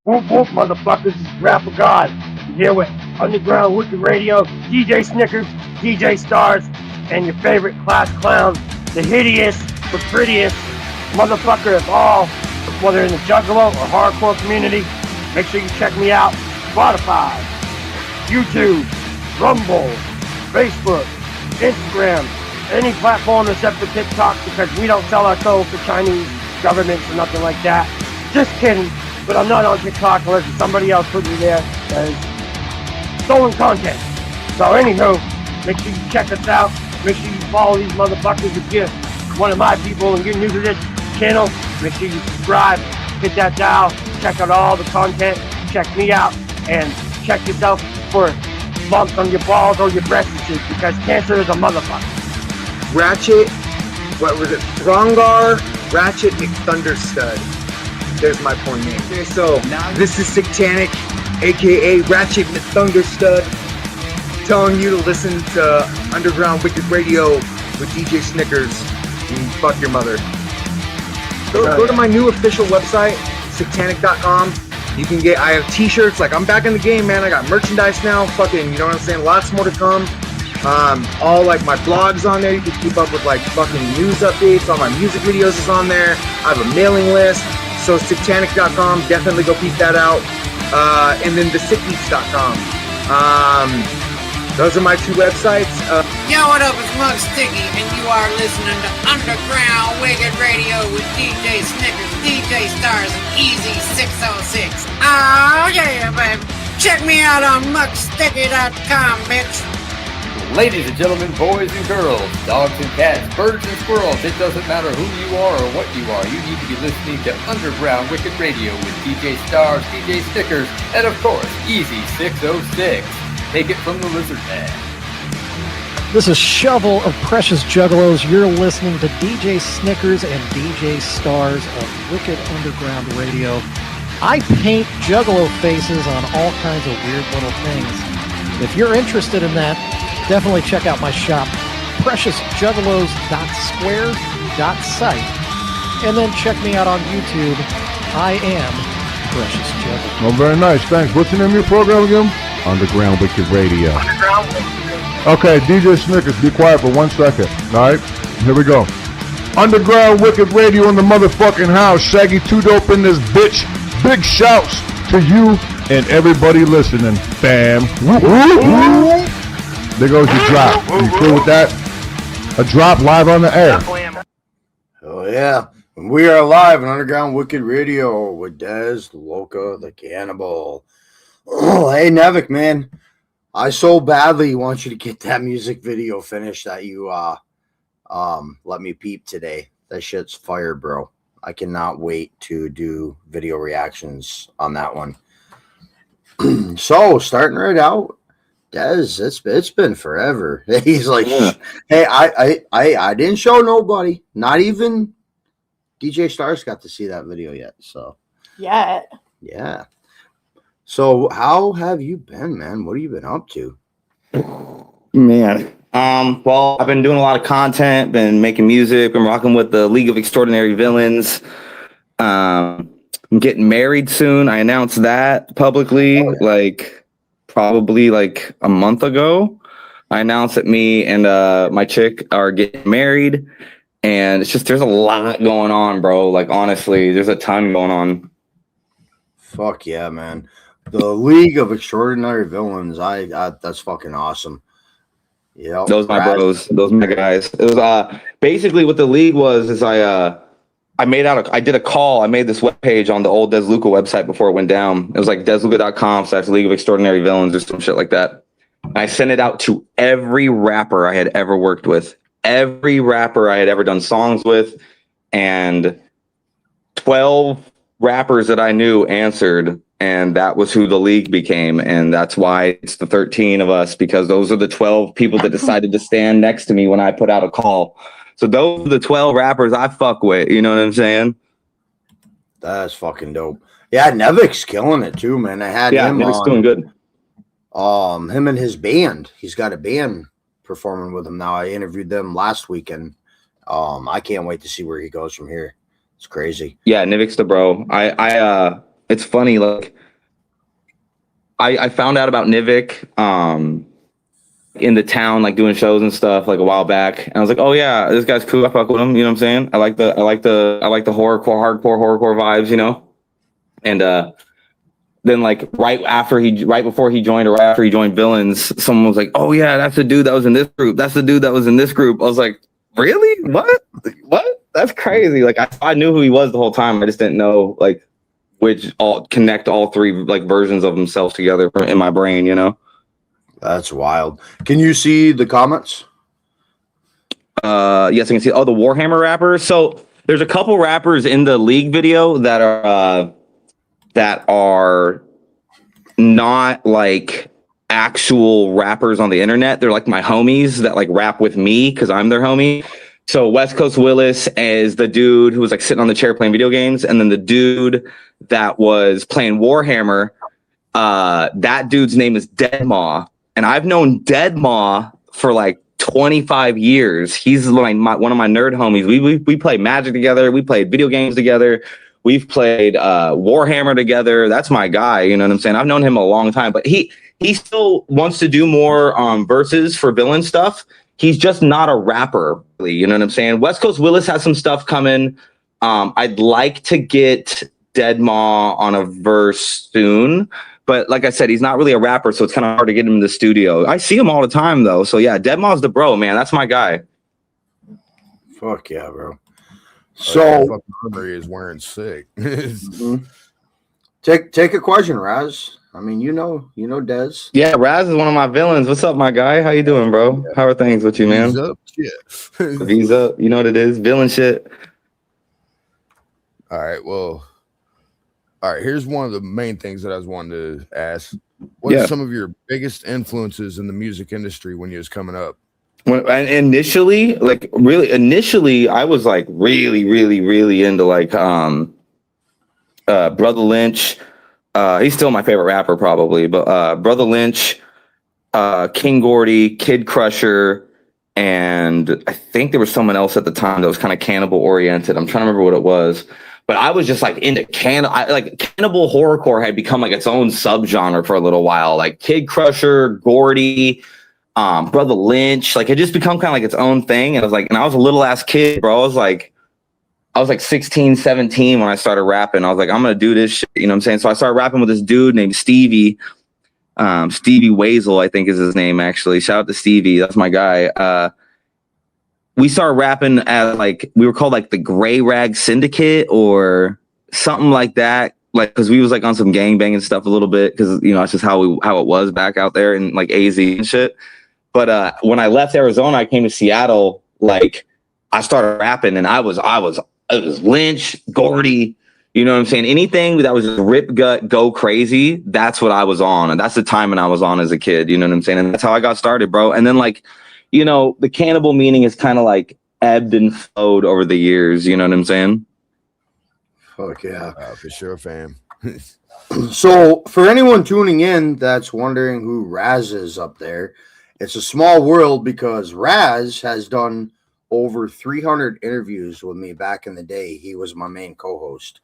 Whoop whoop, motherfuckers, it's Rapper God. I'm here with Underground Wicked Radio, DJ Snickers, DJ Stars, and your favorite class clown, the hideous but prettiest motherfucker of all, whether in the juggalo or hardcore community. Make sure you check me out. Spotify, YouTube, Rumble, Facebook, Instagram, any platform except for TikTok because we don't sell our soul to Chinese governments or nothing like that. Just kidding. But I'm not on TikTok unless somebody else put me there that is stolen content. So anywho, make sure you check us out. Make sure you follow these motherfuckers if you're one of my people and you're new to this channel. Make sure you subscribe, hit that dial, check out all the content, check me out, and check yourself for bumps on your balls or your breasts because cancer is a motherfucker. Ratchet, what was it? Throngar, Ratchet McThunderstud. There's my porn name. Okay, so this is Satanic, aka Ratchet McThunderstud, telling you to listen to Underground Wicked Radio with DJ Snickers and fuck your mother. Go to my new official website, satanic.com. You can get, I have t-shirts, like I'm back in the game, man. I got merchandise now, fucking, you know what I'm saying? Lots more to come. All like my blogs on there. You can keep up with like fucking news updates. All my music videos is on there. I have a mailing list. So satanic.com, definitely go peep that out. And then thesickbeats.com. Those are my two websites. Yo, what up? It's Mug Sticky, and you are listening to Underground Wicked Radio with DJ Snickers, DJ Stars, and Easy 606. Oh yeah, baby. Check me out on mugsticky.com, bitch. Ladies and gentlemen, boys and girls, dogs and cats, birds and squirrels, it doesn't matter who you are or what you are, you need to be listening to Underground Wicked Radio with DJ Stars, DJ Stickers, and of course, Easy 606. Take it from the Lizard Man. This is Shovel of Precious Juggalos. You're listening to DJ Snickers and DJ Stars of Wicked Underground Radio. I paint Juggalo faces on all kinds of weird little things. If you're interested in that, definitely check out my shop, preciousjuggalos.square.site, and then check me out on YouTube. I am Precious Juggalo. Oh, very nice. Thanks. What's the name of your program again? Underground Wicked Radio. Underground Wicked Radio. Okay, DJ Snickers, be quiet for 1 second. All right, here we go. Underground Wicked Radio in the motherfucking house. Shaggy Two Dope in this bitch. Big shouts to you and everybody listening. Bam. There goes your drop. Are you cool with that? A drop live on the air. Oh yeah. We are live on Underground Wicked Radio with Dez, the Looca, the Cannibal. Oh, hey Nevik, man. I so badly want you to get that music video finished that you let me peep today. That shit's fire, bro. I cannot wait to do video reactions on that one. So starting right out, Dez, it's been forever. He's like, hey, I didn't show nobody, not even DJ Stars got to see that video yet. So Yeah. So how have you been, man? What have you been up to? Man, well, I've been doing a lot of content, been making music, been rocking with the League of Extraordinary Villains. I'm getting married soon. I announced that publicly, probably a month ago. I announced that me and my chick are getting married, and it's just there's a lot going on, bro. Like honestly, there's a ton going on. Fuck yeah, man. The League of Extraordinary Villains. I that's fucking awesome. Yeah, those my bros, those my guys. It was basically what the league was. Is I did a call. I made this webpage on the old Des Looca website before it went down. It was like desluca.com/League of Extraordinary Villains or some shit like that. And I sent it out to every rapper I had ever worked with, every rapper I had ever done songs with, and 12 rappers that I knew answered. And that was who the league became. And that's why it's the 13 of us, because those are the 12 people that decided to stand next to me when I put out a call. So those are the 12 rappers I fuck with. You know what I'm saying? That's fucking dope. Yeah, Nevik's killing it too, man. I had him Nevik's on. doing good. Him and his band. He's got a band performing with him now. I interviewed them last weekend. I can't wait to see where he goes from here. It's crazy. Yeah, Nevik's the bro. I it's funny, like I found out about Nivik in the town, like doing shows and stuff like a while back. And I was like, oh yeah, this guy's cool. I fuck with him, you know what I'm saying? I like the hardcore vibes, you know? And then like right before he joined, or right after he joined Villains, someone was like, oh yeah, that's the dude that was in this group. That's the dude that was in this group. I was like, really? What? That's crazy. Like I knew who he was the whole time. I just didn't know like connect all three like versions of himself together in my brain, you know? That's wild. Can you see the comments? Yes, I can see. Oh, the Warhammer rappers. So there's a couple rappers in the League video that are not like actual rappers on the internet. They're like my homies that like rap with me because I'm their homie. So West Coast Willis is the dude who was like sitting on the chair playing video games, and then the dude that was playing Warhammer, that dude's name is Deadmaw. And I've known Deadmaw for like 25 years. He's like one of my nerd homies. We played Magic together. We played video games together. We've played Warhammer together. That's my guy. You know what I'm saying? I've known him a long time, but he still wants to do more verses for villain stuff. He's just not a rapper, really. You know what I'm saying? West Coast Willis has some stuff coming. I'd like to get Deadmaw on a verse soon. But like I said, he's not really a rapper, so it's kind of hard to get him in the studio. I see him all the time, though. So, yeah, Deadmaw's the bro, man. That's my guy. Fuck yeah, bro. So Andre is wearing sick. Take a question, Raz. I mean, you know Dez. Yeah, Raz is one of my villains. What's up, my guy? How you doing, bro? How are things with you, man? V's up. Yeah. V's up. You know what it is? Villain shit. All right, well. All right, here's one of the main things that I was wanting to ask. What are some of your biggest influences in the music industry when you was coming up? Initially, I was like really into like Brother Lynch. He's still my favorite rapper probably, but Brother Lynch, King Gordy, Kid Crusher, and I think there was someone else at the time that was kind of Cannibal oriented. I'm trying to remember what it was. But I was just like into Cannibal horrorcore had become like its own subgenre for a little while. Like Kid Crusher, Gordy, Brother Lynch, like it just become kind of like its own thing. And I was like, and I was a little ass kid, bro. I was like 16, 17 when I started rapping. I was like, I'm gonna do this shit, you know what I'm saying? So I started rapping with this dude named Stevie. Stevie Wazel, I think is his name actually. Shout out to Stevie, that's my guy. We started rapping as like, we were called like the Gray Rag Syndicate or something like that. Like, cause we was like on some gangbanging stuff a little bit. Cause you know, it's just how it was back out there in like AZ and shit. But, when I left Arizona, I came to Seattle, like I started rapping and it was Lynch, Gordy, you know what I'm saying? Anything that was just rip gut, go crazy. That's what I was on. And that's the time when I was on as a kid, you know what I'm saying? And that's how I got started, bro. And then like, you know, the Cannibal meaning is kind of like ebbed and flowed over the years. You know what I'm saying? Fuck yeah. For sure, fam. So for anyone tuning in that's wondering who Raz is up there, it's a small world because Raz has done over 300 interviews with me back in the day. He was my main co-host.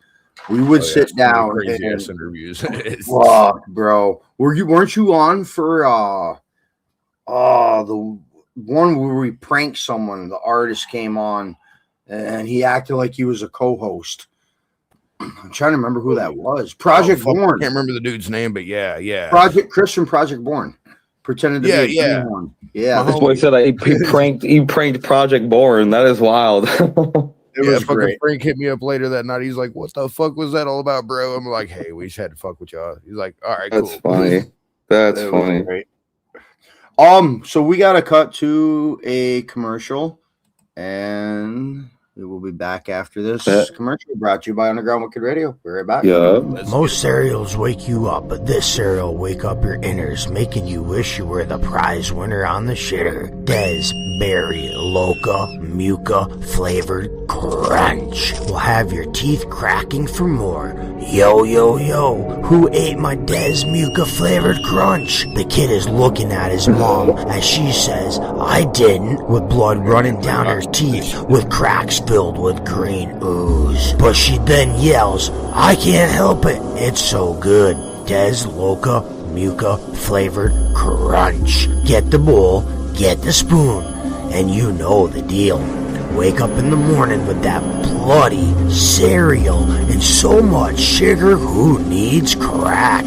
We would sit down crazy and ass interviews. Fuck, bro. Weren't you on for the one where we pranked someone? The artist came on and he acted like he was a co-host. I'm trying to remember who that was. Project Born. I can't remember the dude's name, but yeah. Project Born. Pretended to be a one. Yeah. This boy said he pranked Project Born. That is wild. It was great. Frank hit me up later that night. He's like, "What the fuck was that all about, bro?" I'm like, "Hey, we just had to fuck with y'all." He's like, "All right, that's cool." Funny. That's funny. Great. So we got to cut to a commercial, and we will be back after this commercial. Brought to you by Underground Wicked Radio. We're right back. Yeah. Most cereals wake you up, but this cereal will wake up your inners, making you wish you were the prize winner on the shitter. Des Berry Looca Muca flavored crunch will have your teeth cracking for more. Yo, yo, yo, who ate my Des Muca flavored crunch? The kid is looking at his mom as she says, I didn't, with blood running down her teeth with cracks filled with green ooze. But she then yells, I can't help it, it's so good. Des Looca Muca flavored crunch. Get the bowl, get the spoon, and you know the deal. Wake up in the morning with that bloody cereal and so much sugar, who needs crack?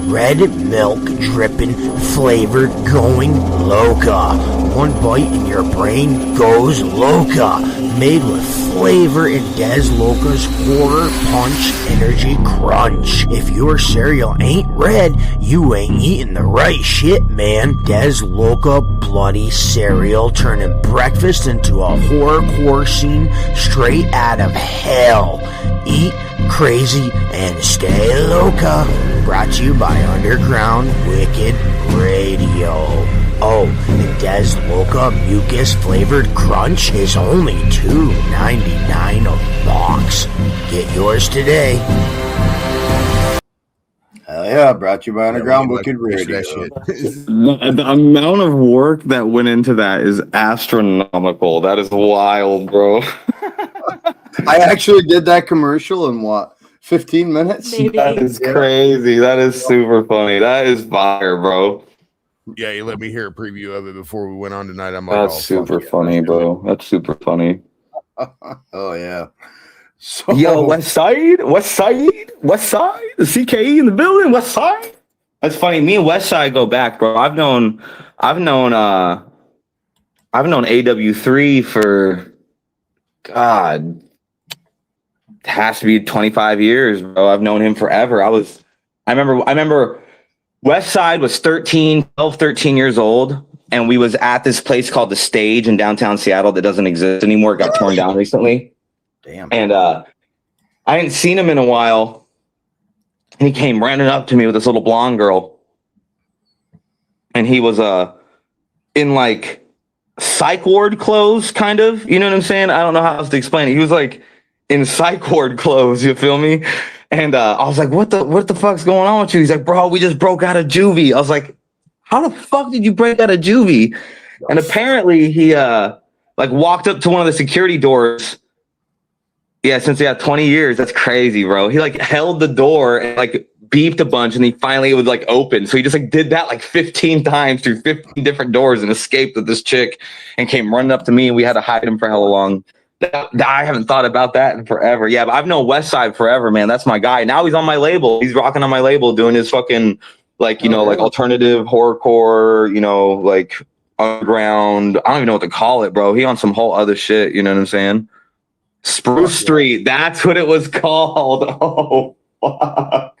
Red milk dripping, flavored, going Looca. One bite and your brain goes Looca. Made with flavor in Des Looca's Horror Punch Energy Crunch. If your cereal ain't red, you ain't eating the right shit, man. Des Looca bloody cereal, turning breakfast into a horrorcore scene straight out of hell. Eat crazy and stay Looca. Brought to you by Underground Wicked Radio. Oh, and Des Looca Mucus flavored crunch is only $2.99 a box. Get yours today. Hell yeah, brought to you by Underground Wicked Radio. The amount of work that went into that is astronomical. That is wild, bro. I actually did that commercial in what, 15 minutes? That is crazy. That is super funny. That is fire, bro. Yeah, you let me hear a preview of it before we went on tonight. I'm like, that's super funny, bro. That's super funny. Oh yeah. So, yo, West Side, the CKE in the building, West Side. That's funny. Me and West Side go back, bro. I've known AW3 for God, it has to be 25 years, bro. I've known him forever. I remember West Side was 13 years old, and we was at this place called The Stage in downtown Seattle that doesn't exist anymore. It got torn down recently. Damn. And I hadn't seen him in a while. And he came running up to me with this little blonde girl. And he was in like psych ward clothes, kind of. You know what I'm saying? I don't know how else to explain it. He was like in psych ward clothes, you feel me? And I was like, what the fuck's going on with you? He's like, bro, we just broke out of juvie. I was like, how the fuck did you break out of juvie? And apparently he like walked up to one of the security doors. Yeah, since 20 years. That's crazy, bro. He like held the door and like beeped a bunch, and it would like open. So he just like did that like 15 times through 15 different doors and escaped with this chick and came running up to me, and we had to hide him for hella long. I haven't thought about that in forever. Yeah, but I've known West Side forever, man. That's my guy. Now he's on my label. He's rocking on my label, doing his fucking like, like alternative horrorcore, like underground. I don't even know what to call it, bro. He on some whole other shit. You know what I'm saying? Spruce Street. That's what it was called. Oh, fuck.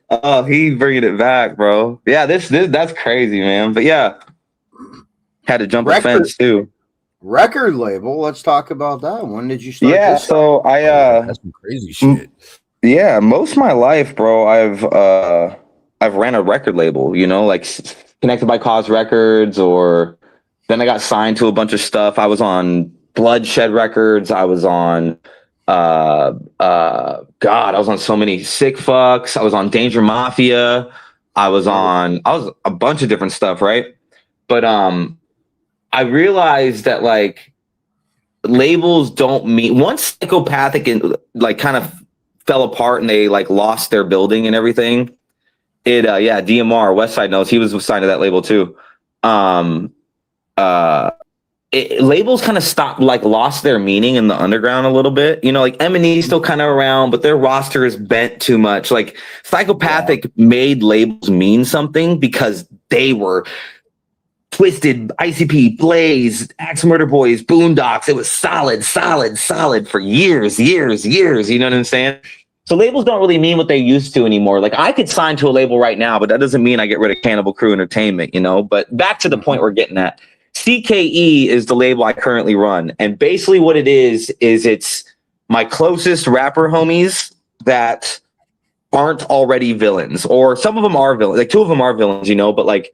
Oh, he bringing it back, bro. Yeah, that's crazy, man. But yeah, had to jump the fence too. Record label. Let's talk about that. When did you start? Yeah, this? so that's some crazy shit. Yeah, most of my life, bro, I've ran a record label, like Connected by Cause Records, or then I got signed to a bunch of stuff. I was on Bloodshed Records. I was on I was on so many Sick Fucks. I was on Danger Mafia. I was a bunch of different stuff, right? But I realized that like labels don't mean, once Psychopathic and like kind of fell apart and they like lost their building and everything. DMR Westside knows, he was signed to that label too. Labels kind of stopped, like lost their meaning in the underground a little bit. Like M&E's still kind of around, but their roster is bent too much. Like Psychopathic made labels mean something because they were Twisted, ICP, Blaze, Axe Murder Boys, Boondocks. It was solid for years. You know what I'm saying? So labels don't really mean what they used to anymore. Like I could sign to a label right now, but that doesn't mean I get rid of Cannibal Crew Entertainment, But back to the point we're getting at. CKE is the label I currently run. And basically what it is it's my closest rapper homies that aren't already villains. Or some of them are villains. Like two of them are villains, but like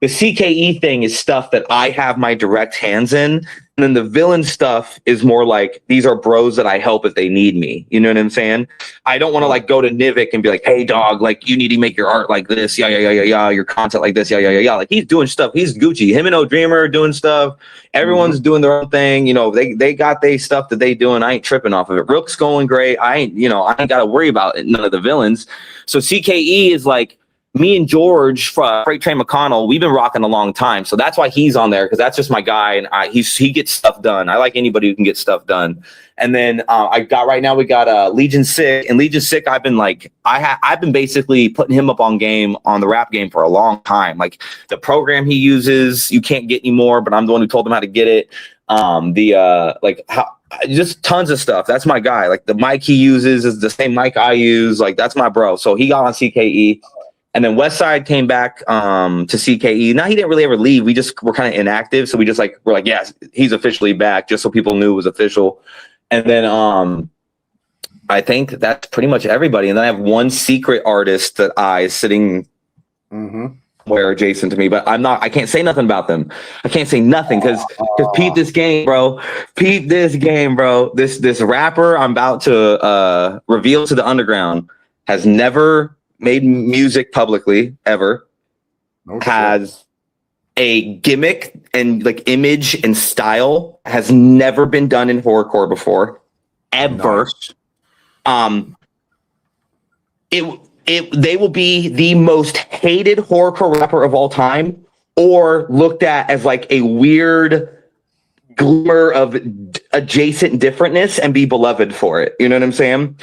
The CKE thing is stuff that I have my direct hands in. And then the villain stuff is more like, these are bros that I help if they need me. You know what I'm saying? I don't want to like go to Nivik and be like, hey dog, like you need to make your art like this. Yeah, yeah, yeah, yeah, yeah. Your content like this. Yeah, yeah, yeah, yeah. Like he's doing stuff. He's Gucci. Him and O Dreamer are doing stuff. Everyone's doing their own thing. You know, they got their stuff that they doing. I ain't tripping off of it. Rook's going great. I ain't got to worry about it, none of the villains. So CKE is like, me and George Freight Train McConnell, we've been rocking a long time. So that's why he's on there, because that's just my guy. And he gets stuff done. I like anybody who can get stuff done. And then we got Legion Sick. And Legion Sick, I've been basically putting him up on the rap game for a long time. Like the program he uses, you can't get anymore, but I'm the one who told him how to get it. Just tons of stuff. That's my guy. Like the mic he uses is the same mic I use. Like that's my bro. So he got on CKE. And then Westside came back to CKE. Now he didn't really ever leave. We just were kind of inactive. So we're like, yes, he's officially back, just so people knew it was official. And then I think that's pretty much everybody. And then I have one secret artist that is sitting where adjacent to me, but I can't say nothing about them. I can't say nothing because peep this game, bro. Peep this game, bro. This rapper I'm about to reveal to the underground has never made music publicly ever, has a gimmick and like image and style has never been done in horrorcore before, ever. Nice. They will be the most hated horrorcore rapper of all time, or looked at as like a weird glimmer of adjacent differentness and be beloved for it. You know what I'm saying?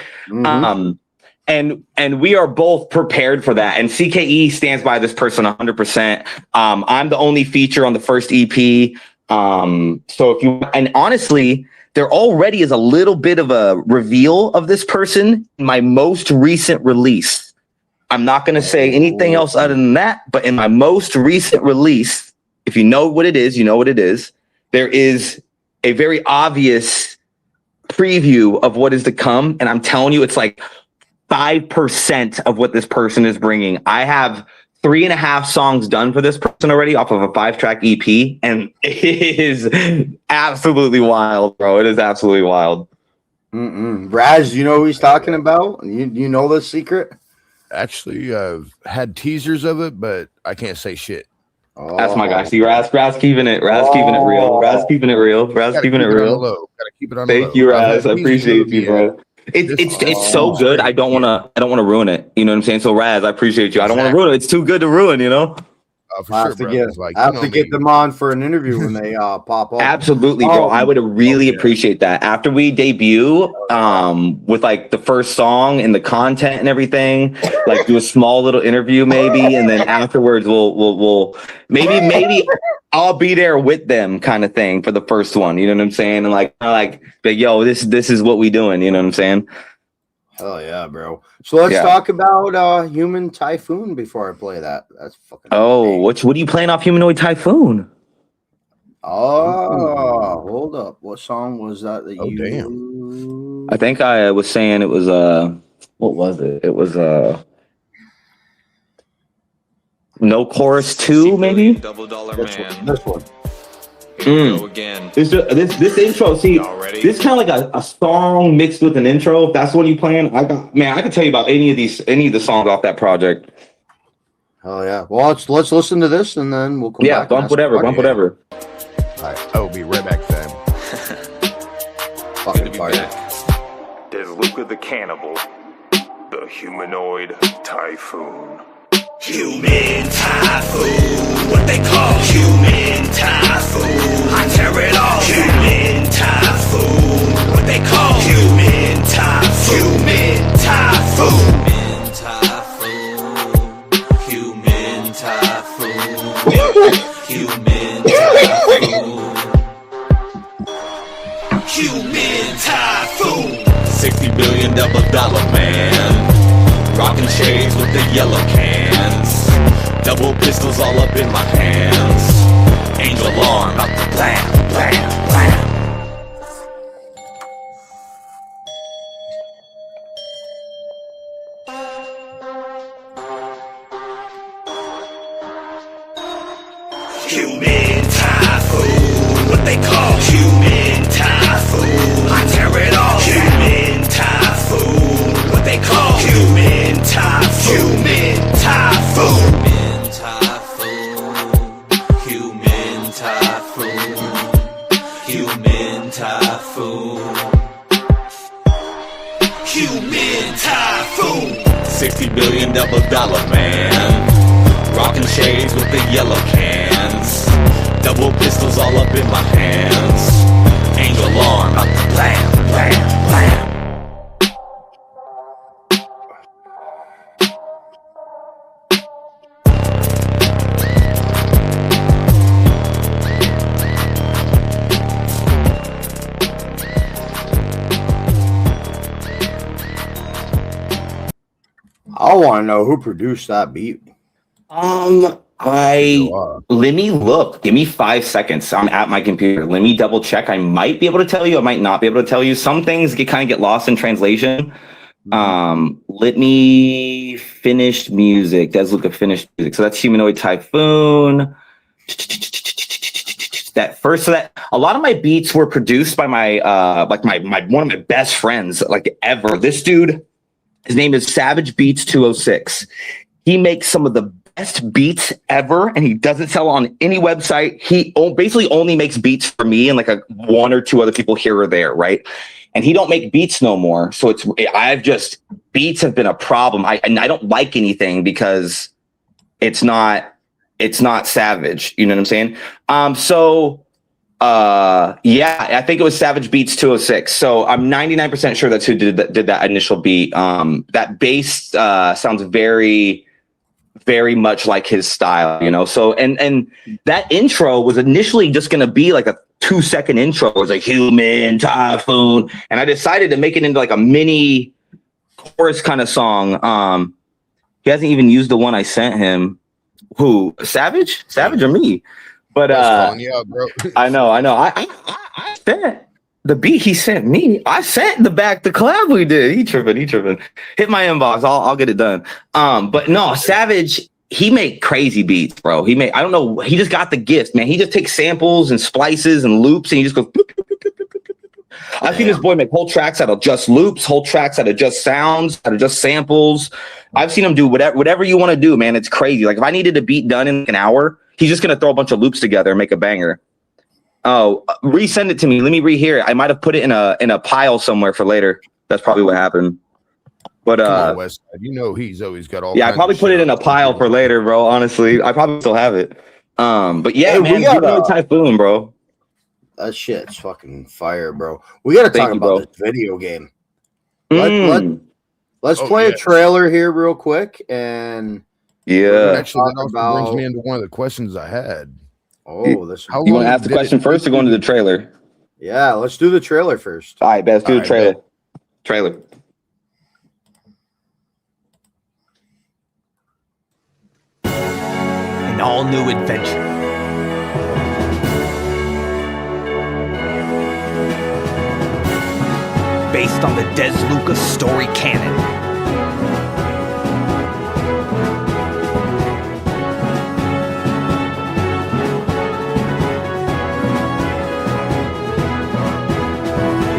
And we are both prepared for that. And CKE stands by this person 100%. I'm the only feature on the first EP. And honestly, there already is a little bit of a reveal of this person in my most recent release. I'm not going to say anything else other than that, but in my most recent release, if you know what it is, you know what it is. There is a very obvious preview of what is to come. And I'm telling you, it's like 5% of what this person is bringing. I have 3.5 songs done for this person already off of a 5-track EP, and it is absolutely wild, bro. It is absolutely wild. Raz, you know who he's talking about? You know the secret? Actually, I've had teasers of it, but I can't say shit. That's my guy. See, Raz keeping it real. Raz keeping it real. Gotta keep it on the low. Thank you, Raz. I appreciate you, bro. It's so good. I don't want to ruin it. You know what I'm saying? So Raz, I appreciate you. I don't want to ruin it. It's too good to ruin, you know? I have to get them on for an interview when they pop up. Absolutely, bro. I would really appreciate that. After we debut, with like the first song and the content and everything, like do a small little interview maybe, and then afterwards we'll maybe I'll be there with them kind of thing for the first one. You know what I'm saying? And like yo, this is what we doing. You know what I'm saying? Hell yeah, bro. So let's talk about Human Typhoon before I play that. That's fucking what are you playing off Humanoid Typhoon? Oh, hold up. What song was that you damn. I think I was saying it was what was it? It was No Chorus 2, maybe? This one. Go again. This intro, see, this kind of like a song mixed with an intro. If that's what you playing, I can tell you about any of the songs off that project. Oh yeah. Well, let's listen to this and then we'll come back. Bump whatever. All right. I will be right back, fam. Fucking party. There's Looca the Cannibal, the Humanoid Typhoon. Human typhoon, what they call human typhoon. I tear it all. Human typhoon, what they call human typhoon. Human typhoon. Human typhoon. Human typhoon. Human typhoon. $60 billion dollar man. Rockin' shades with the yellow cans. Double pistols all up in my hands. Angel alarm out the blam, blam, blam. Human typhoon. What they call human typhoon. I tear it off. Human typhoon. What they call human typhoon. Human typhoon. Human typhoon. Human typhoon. Human typhoon. $60 billion double man. Rockin' shades with the yellow cans. Double pistols all up in my hands. Angel alarm up the blam, blam, blam. I want to know who produced that beat. Let me look. Give me 5 seconds. I'm at my computer. Let me double check. I might be able to tell you. I might not be able to tell you. Some things kind of get lost in translation. Let me finish music. Does look at finished music. So that's Humanoid Typhoon. That first, so that a lot of my beats were produced by my one of my best friends ever. This dude, his name is Savage Beats 206. He makes some of the best beats ever, and he doesn't sell on any website. He basically only makes beats for me and one or two other people here or there, right? And he don't make beats no more. So beats have been a problem. I don't like anything because it's not Savage. You know what I'm saying? I think it was Savage Beats 206. So I'm 99% sure that's who did that initial beat. That bass sounds very, very much like his style, you know? So, and that intro was initially just going to be like a 2-second intro. It was like Human Typhoon. And I decided to make it into like a mini chorus kind of song. He hasn't even used the one I sent him. Who? Savage or me? But you out, bro. I know. I sent the beat he sent me. I sent the collab we did. He tripping. Hit my inbox. I'll get it done. But no, Savage, he made crazy beats, bro. I don't know. He just got the gift, man. He just takes samples and splices and loops, and he just goes. I've seen this boy make whole tracks out of just loops, whole tracks out of just sounds, out of just samples. I've seen him do whatever you want to do, man. It's crazy. Like if I needed a beat done in an hour, he's just gonna throw a bunch of loops together and make a banger. Oh, resend it to me. Let me rehear it. I might have put it in a pile somewhere for later. That's probably what happened. But Come on, West, you know he's always got all. Yeah, I probably put it in a pile for later, bro. Honestly, I probably still have it. But yeah, man, we got Typhoon, bro. That shit's fucking fire, bro. We gotta talk about this video game. Let's play a trailer here real quick, and actually, that also brings me into one of the questions I had. Oh, this. You want to ask the question first, or go into the trailer? Yeah, let's do the trailer first. All right, let's do the trailer. Trailer. An all-new adventure. Based on the Des Looca story canon.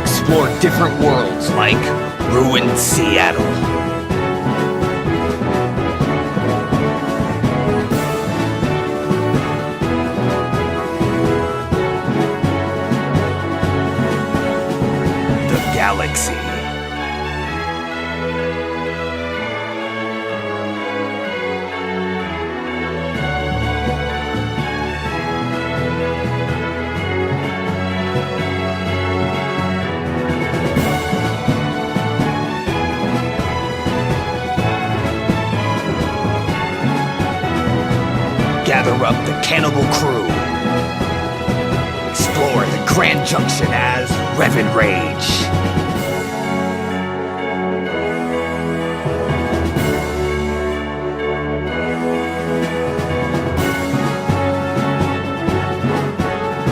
Explore different worlds like ruined Seattle. Galaxy. Gather up the Cannibal crew. Explore the Grand Junction as Revan Rage.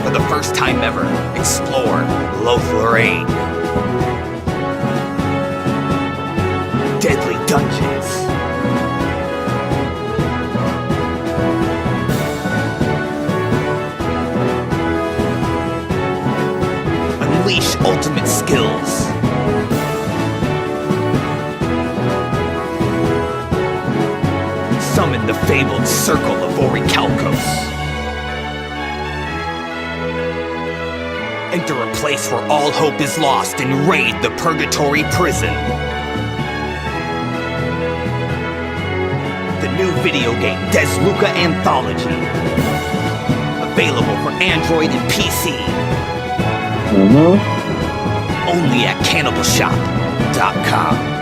For the first time ever, explore Loth Lorraine. Deadly dungeons. the fabled circle of Orichalcos. Enter a place where all hope is lost and raid the purgatory prison. The new video game, Looca Anthology. Available for Android and PC. Only at CannibalShop.com.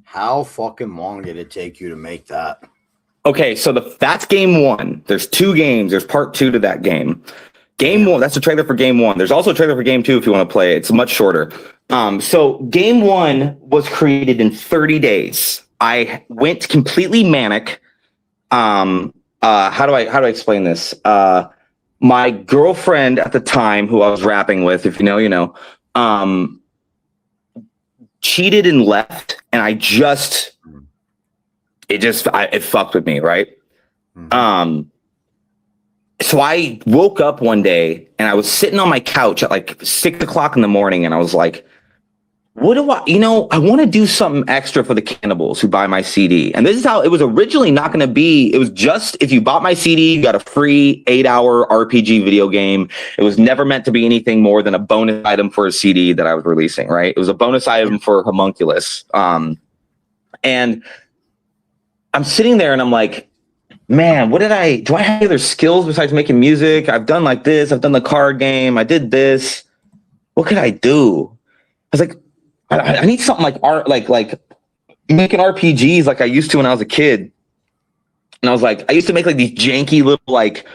How fucking long did it take you to make that? Okay, so that's game one. There's 2 games. There's part 2 to that game. Game 1, that's the trailer for game 1. There's also a trailer for game 2 if you want to play it. It's much shorter. So game 1 was created in 30 days. I went completely manic. How do I explain this? My girlfriend at the time, who I was rapping with, if you know, you know, cheated and left, and it fucked with me, right? So I woke up one day and I was sitting on my couch at like 6 o'clock in the morning, and I was like, what do I want to do something extra for the cannibals who buy my CD. And this is how it was originally not going to be. It was just, if you bought my CD, you got a free 8-hour RPG video game. It was never meant to be anything more than a bonus item for a CD that I was releasing, right? It was a bonus item for Homunculus. And I'm sitting there and I'm like, man, do I have any other skills besides making music? I've done like this. I've done the card game. I did this. What could I do? I was like, I need something like art, like making RPGs like I used to when I was a kid. And I was like, I used to make like these janky little, like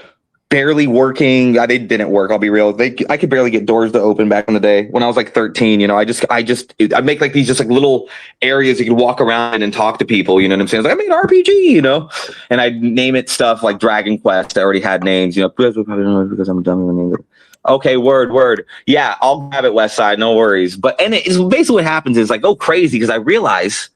barely working. They didn't work. I'll be real. I could barely get doors to open back in the day when I was like 13. You know, I'd make like these just like little areas you could walk around in and talk to people. You know what I'm saying? I was like, I made an RPG, you know, and I'd name it stuff like Dragon Quest. I already had names, you know, because I'm a dummy when I named it. Okay, word. Yeah, I'll grab it, Westside. No worries. And it's basically what happens is I go crazy because I realize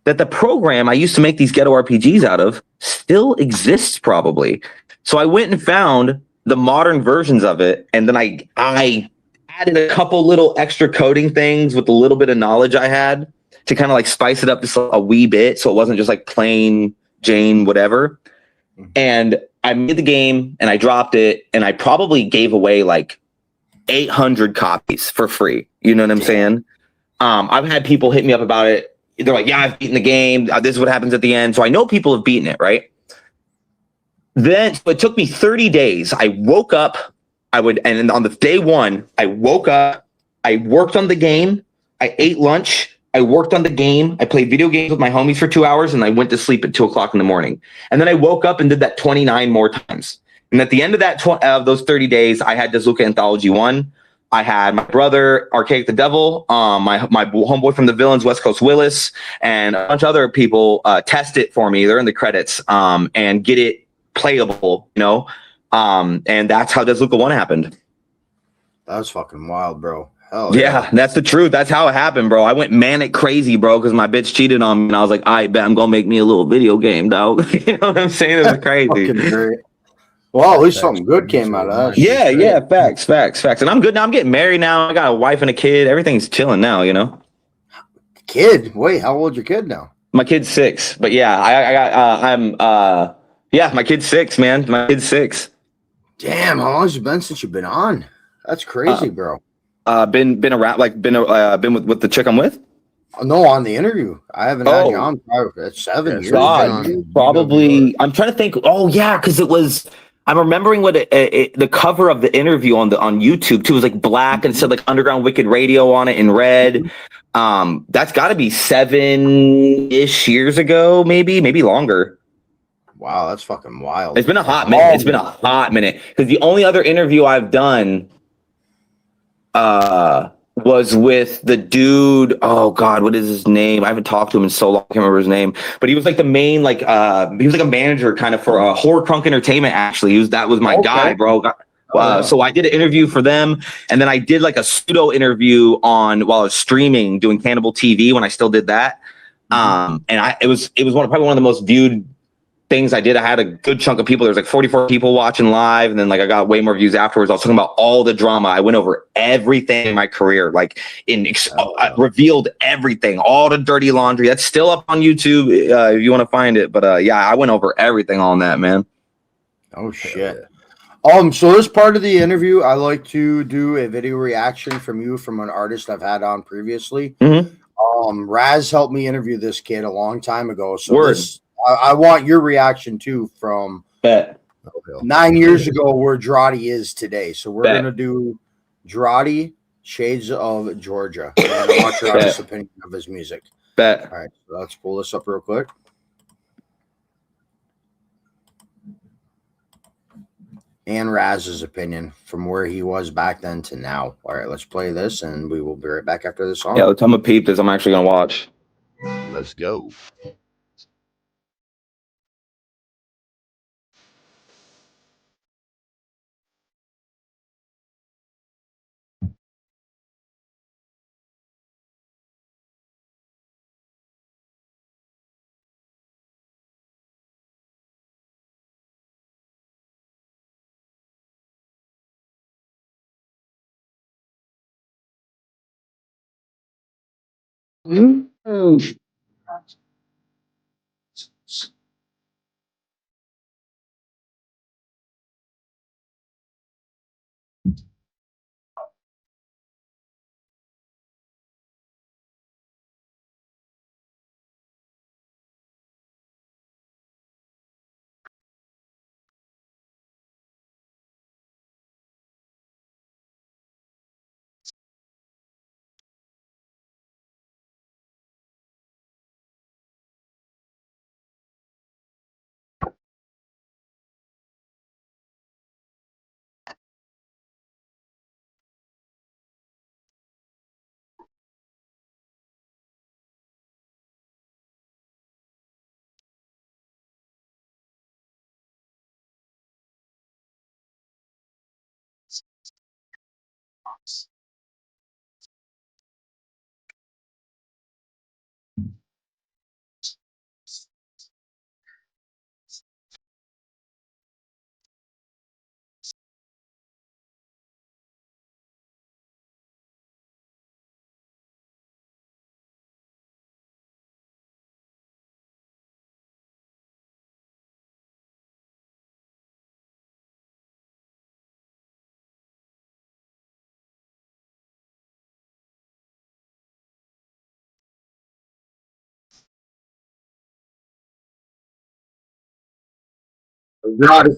that the program I used to make these ghetto RPGs out of still exists probably. So I went and found the modern versions of it, and then I added a couple little extra coding things with a little bit of knowledge I had to kind of like spice it up just a wee bit, so it wasn't just like plain Jane whatever. And I made the game and I dropped it, and I probably gave away like 800 copies for free. You know what I'm saying? I've had people hit me up about it. They're like, yeah, I've beaten the game. This is what happens at the end. So I know people have beaten it, right? Then so it took me 30 days. I woke up, and on the day 1, I woke up, I worked on the game, I ate lunch, I worked on the game, I played video games with my homies for 2 hours, and I went to sleep at 2 o'clock in the morning. And then I woke up and did that 29 more times. And at the end of those 30 days, I had Looca Anthology 1. I had my brother, Archaic the Devil, my homeboy from the Villains, West Coast Willis, and a bunch of other people test it for me. They're in the credits, and get it playable, you know? And that's how Looca 1 happened. That's fucking wild, bro. Hell yeah, that's the truth. That's how it happened, bro. I went manic crazy, bro, because my bitch cheated on me, and I was like, I bet I'm gonna make me a little video game, dog. You know what I'm saying? It was crazy. Well, at least something good came out of that. Yeah, facts. And I'm good now. I'm getting married now. I got a wife and a kid. Everything's chilling now, you know? Kid? Wait, how old's your kid now? My kid's 6. But yeah, my kid's 6, man. My kid's 6. Damn, how long has it been since you've been on? That's crazy, bro. Been with the chick I'm with? No, on the interview. I haven't had you on for 7 years. Probably. I'm trying to think. Oh yeah, because it was. I'm remembering what the cover of the interview on YouTube too was like black and said like Underground Wicked Radio on it in red. That's got to be 7-ish years ago, maybe longer. Wow, that's fucking wild. It's been a hot minute. It's been a hot minute because the only other interview I've done was with the dude. Oh God, what is his name? I haven't talked to him in so long. I can't remember his name, but he was like the main, like, he was like a manager kind of for Horror Crunk Entertainment. Actually, that was my guy, bro. So I did an interview for them, and then I did like a pseudo interview while I was streaming, doing Cannibal TV when I still did that. And it was probably one of the most viewed things I did. I had a good chunk of people. There was like 44 people watching live, and then like I got way more views afterwards. I was talking about all the drama. I went over everything in my career, like I revealed everything, all the dirty laundry. That's still up on YouTube if you want to find it. But yeah, I went over everything on that, man. Oh shit. So this part of the interview, I like to do a video reaction from you from an artist I've had on previously. Raz helped me interview this kid a long time ago. So I want your reaction too from 9 years ago where Drotty is today. So we're gonna do Drotty Shades of Georgia. And I want your honest opinion of his music. All right, so let's pull this up real quick. And Raz's opinion from where he was back then to now. All right, let's play this, and we will be right back after this song. Yeah, let's I'm gonna peep this. I'm actually gonna watch. Let's go. Drotty.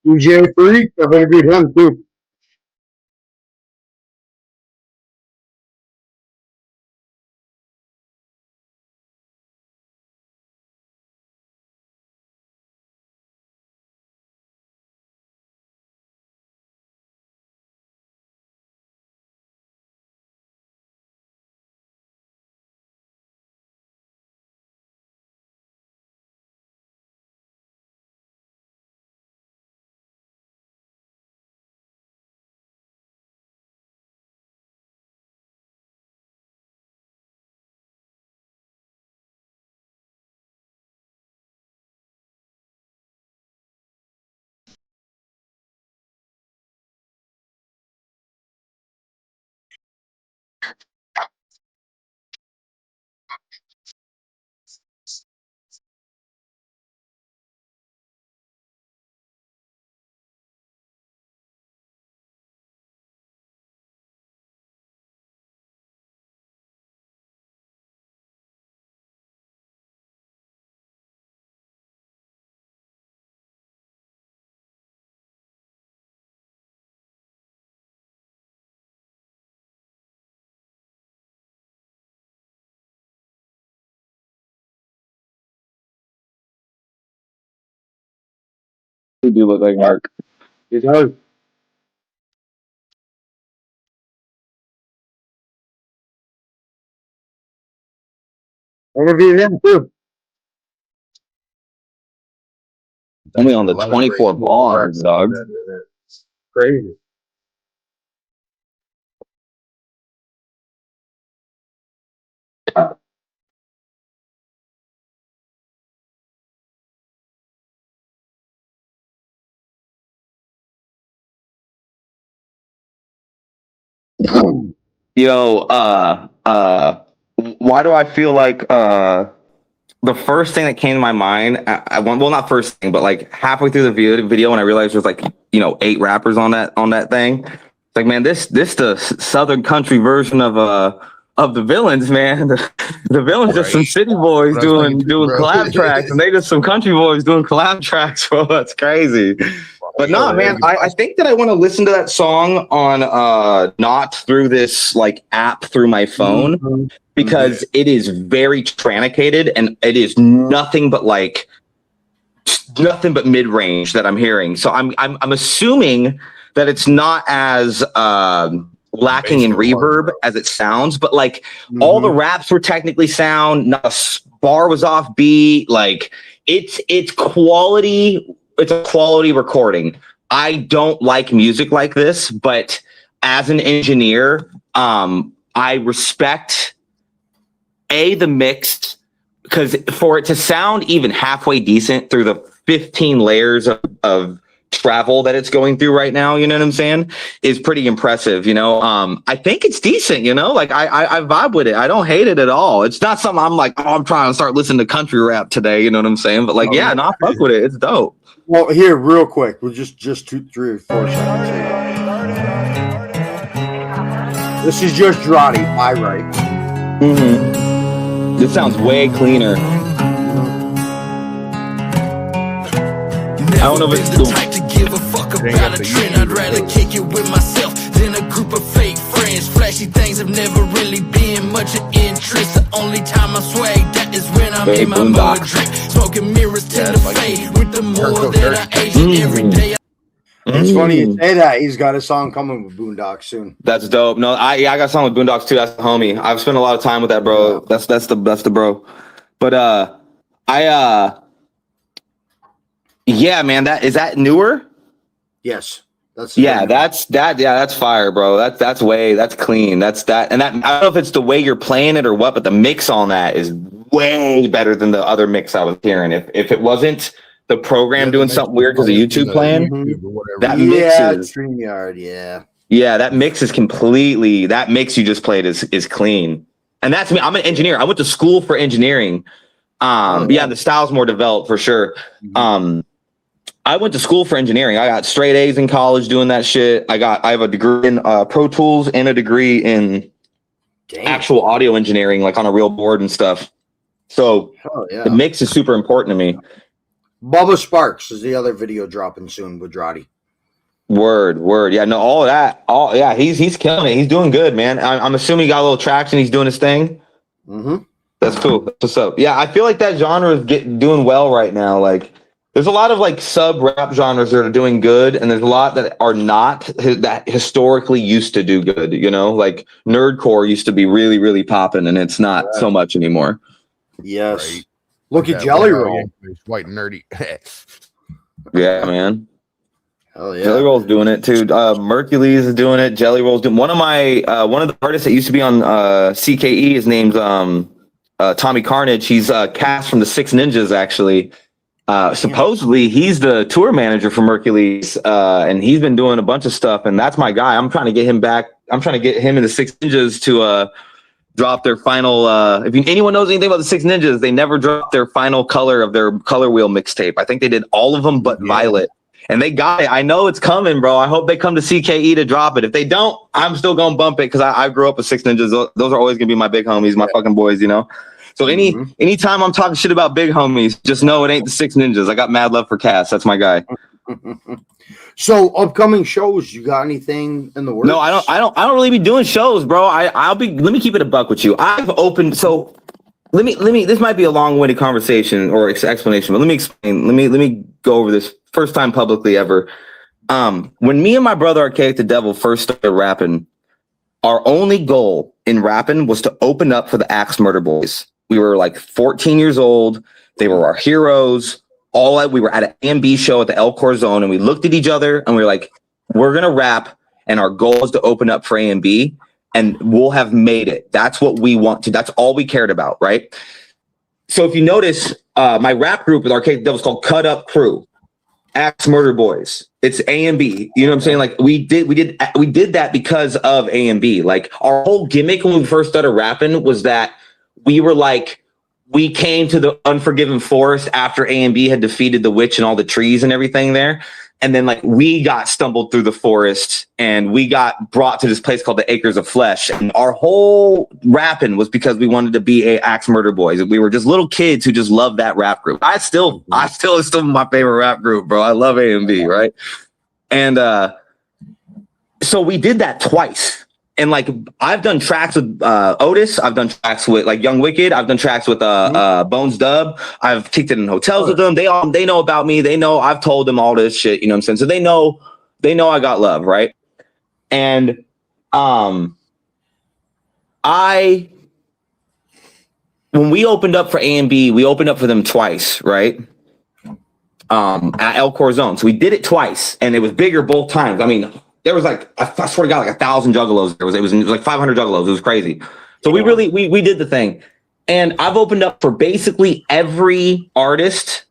DJ Freak, I've interviewed him too. You do look like Mark. He does. Interview him too. Only on the 24 vlogs, dog. Crazy. Yo, why do I feel like the first thing that came to my mind, well, not first thing, but like halfway through the video when I realized there's like 8 rappers on that thing. It's like, man, this the Southern country version of the villains, man. The villains just some city boys doing collab tracks, and they just some country boys doing collab tracks, bro. That's crazy. But no, man, I think that I want to listen to that song on not through this like app through my phone, because it is very tranicated and it is nothing but mid-range that I'm hearing. So I'm assuming that it's not as lacking in reverb as it sounds, but like all the raps were technically sound, not a bar was off beat. Like it's quality. It's a quality recording. I don't like music like this, but as an engineer, I respect the mix, because for it to sound even halfway decent through the 15 layers of travel that it's going through right now, you know what I'm saying, is pretty impressive. I think it's decent, like I vibe with it. I don't hate it at all. It's not something I'm like, I'm trying to start listening to country rap today, you know what I'm saying? But like, I fuck with it. It's dope. Well, here, real quick, we're just 2, 3, or 4 seconds here. This is just Drotty, I write. This sounds way cleaner. I don't know if it's the type to give a fuck about a trend. I'd rather kick it with myself than a group of fake friends. Flashy things have never really been much of interest. The only time I swag, that is when I'm in my mode drink. Smoking mirrors tend to fade with the more that I age every day. It's funny you say that. He's got a song coming with Boondocks soon. That's dope. No, I got a song with Boondocks too. That's the homie. I've spent a lot of time with that bro. That's the bro. But yeah, man, is that newer? Yes. That's fire, bro. That's clean. That's that. And that, I don't know if it's the way you're playing it or what, but the mix on that is way better than the other mix I was hearing. If it wasn't the program doing something weird because of YouTube playing, that mix is StreamYard, that mix is completely, that mix you just played is clean. And that's me. I'm an engineer. I went to school for engineering. The style's more developed for sure. I went to school for engineering. I got straight A's in college doing that shit. I have a degree in Pro Tools and a degree in actual audio engineering, like on a real board and stuff. So the mix is super important to me. Bubba Sparks is the other video dropping soon with Drotty. Word. Yeah, no, all of that. He's killing it. He's doing good, man. I'm assuming he got a little traction. He's doing his thing. That's cool. That's what's up. Yeah, I feel like that genre is doing well right now. Like, there's a lot of like sub rap genres that are doing good, and there's a lot that are not, that historically used to do good. Like nerdcore used to be really, really popping, and it's not so much anymore. Yes. Right. Look at Jelly Roll. White and nerdy. Yeah, man. Hell yeah. Jelly Roll's doing it too. Mercules is doing it. Jelly Roll's doing one of the artists that used to be on CKE is named Tommy Carnage. He's cast from the Six Ninjas, actually. Supposedly he's the tour manager for Mercules, and he's been doing a bunch of stuff, and that's my guy. I'm trying to get him back. I'm trying to get him and the Six Ninjas to drop their final. If anyone knows anything about the Six Ninjas, they never dropped their final color of their Color Wheel mixtape. I think they did all of them but Violet. And they got it. I know it's coming, bro. I hope they come to CKE to drop it. If they don't, I'm still gonna bump it because I grew up with Six Ninjas. Those are always gonna be my big homies, my fucking boys, So anytime I'm talking shit about big homies, just know it ain't the Six Ninjas. I got mad love for Cass. That's my guy. So upcoming shows, you got anything in the works? No, I don't really be doing shows, bro. Let me keep it a buck with you. I've opened, so let me this might be a long-winded conversation or explanation, but let me explain. Let me go over this first time publicly ever. When me and my brother Archaic the Devil first started rapping, our only goal in rapping was to open up for the Axe Murder Boys. We were like 14 years old. They were our heroes. We were at an A&B show at the El Corazon, and we looked at each other and we were like, we're going to rap. And our goal is to open up for A&B, and we'll have made it. That's what we want to. That's all we cared about. Right. So if you notice, my rap group with Archaic the Devil was called Cut Up Crew, Axe Murder Boys. It's A&B. You know what I'm saying? Like we did that because of A&B. Like our whole gimmick when we first started rapping was that we were like, we came to the Unforgiven Forest after A&B had defeated the witch and all the trees and everything there. And then like we got stumbled through the forest and we got brought to this place called the Acres of Flesh. And our whole rapping was because we wanted to be Axe Murder Boys. We were just little kids who just loved that rap group. I still is still my favorite rap group, bro. I love A&B, right? And so we did that twice. And like I've done tracks with Otis, I've done tracks with like Young Wicked, I've done tracks with Bones Dub. I've kicked it in hotels with them. They know about me. They know I've told them all this shit. You know what I'm saying? So they know I got love, right? And when we opened up for A&B, we opened up for them twice, right? At El Corazon. So we did it twice, and it was bigger both times. I mean, there was like, I swear to God, like 1,000 juggalos. It was like 500 juggalos. It was crazy. So we did the thing. And I've opened up for basically every artist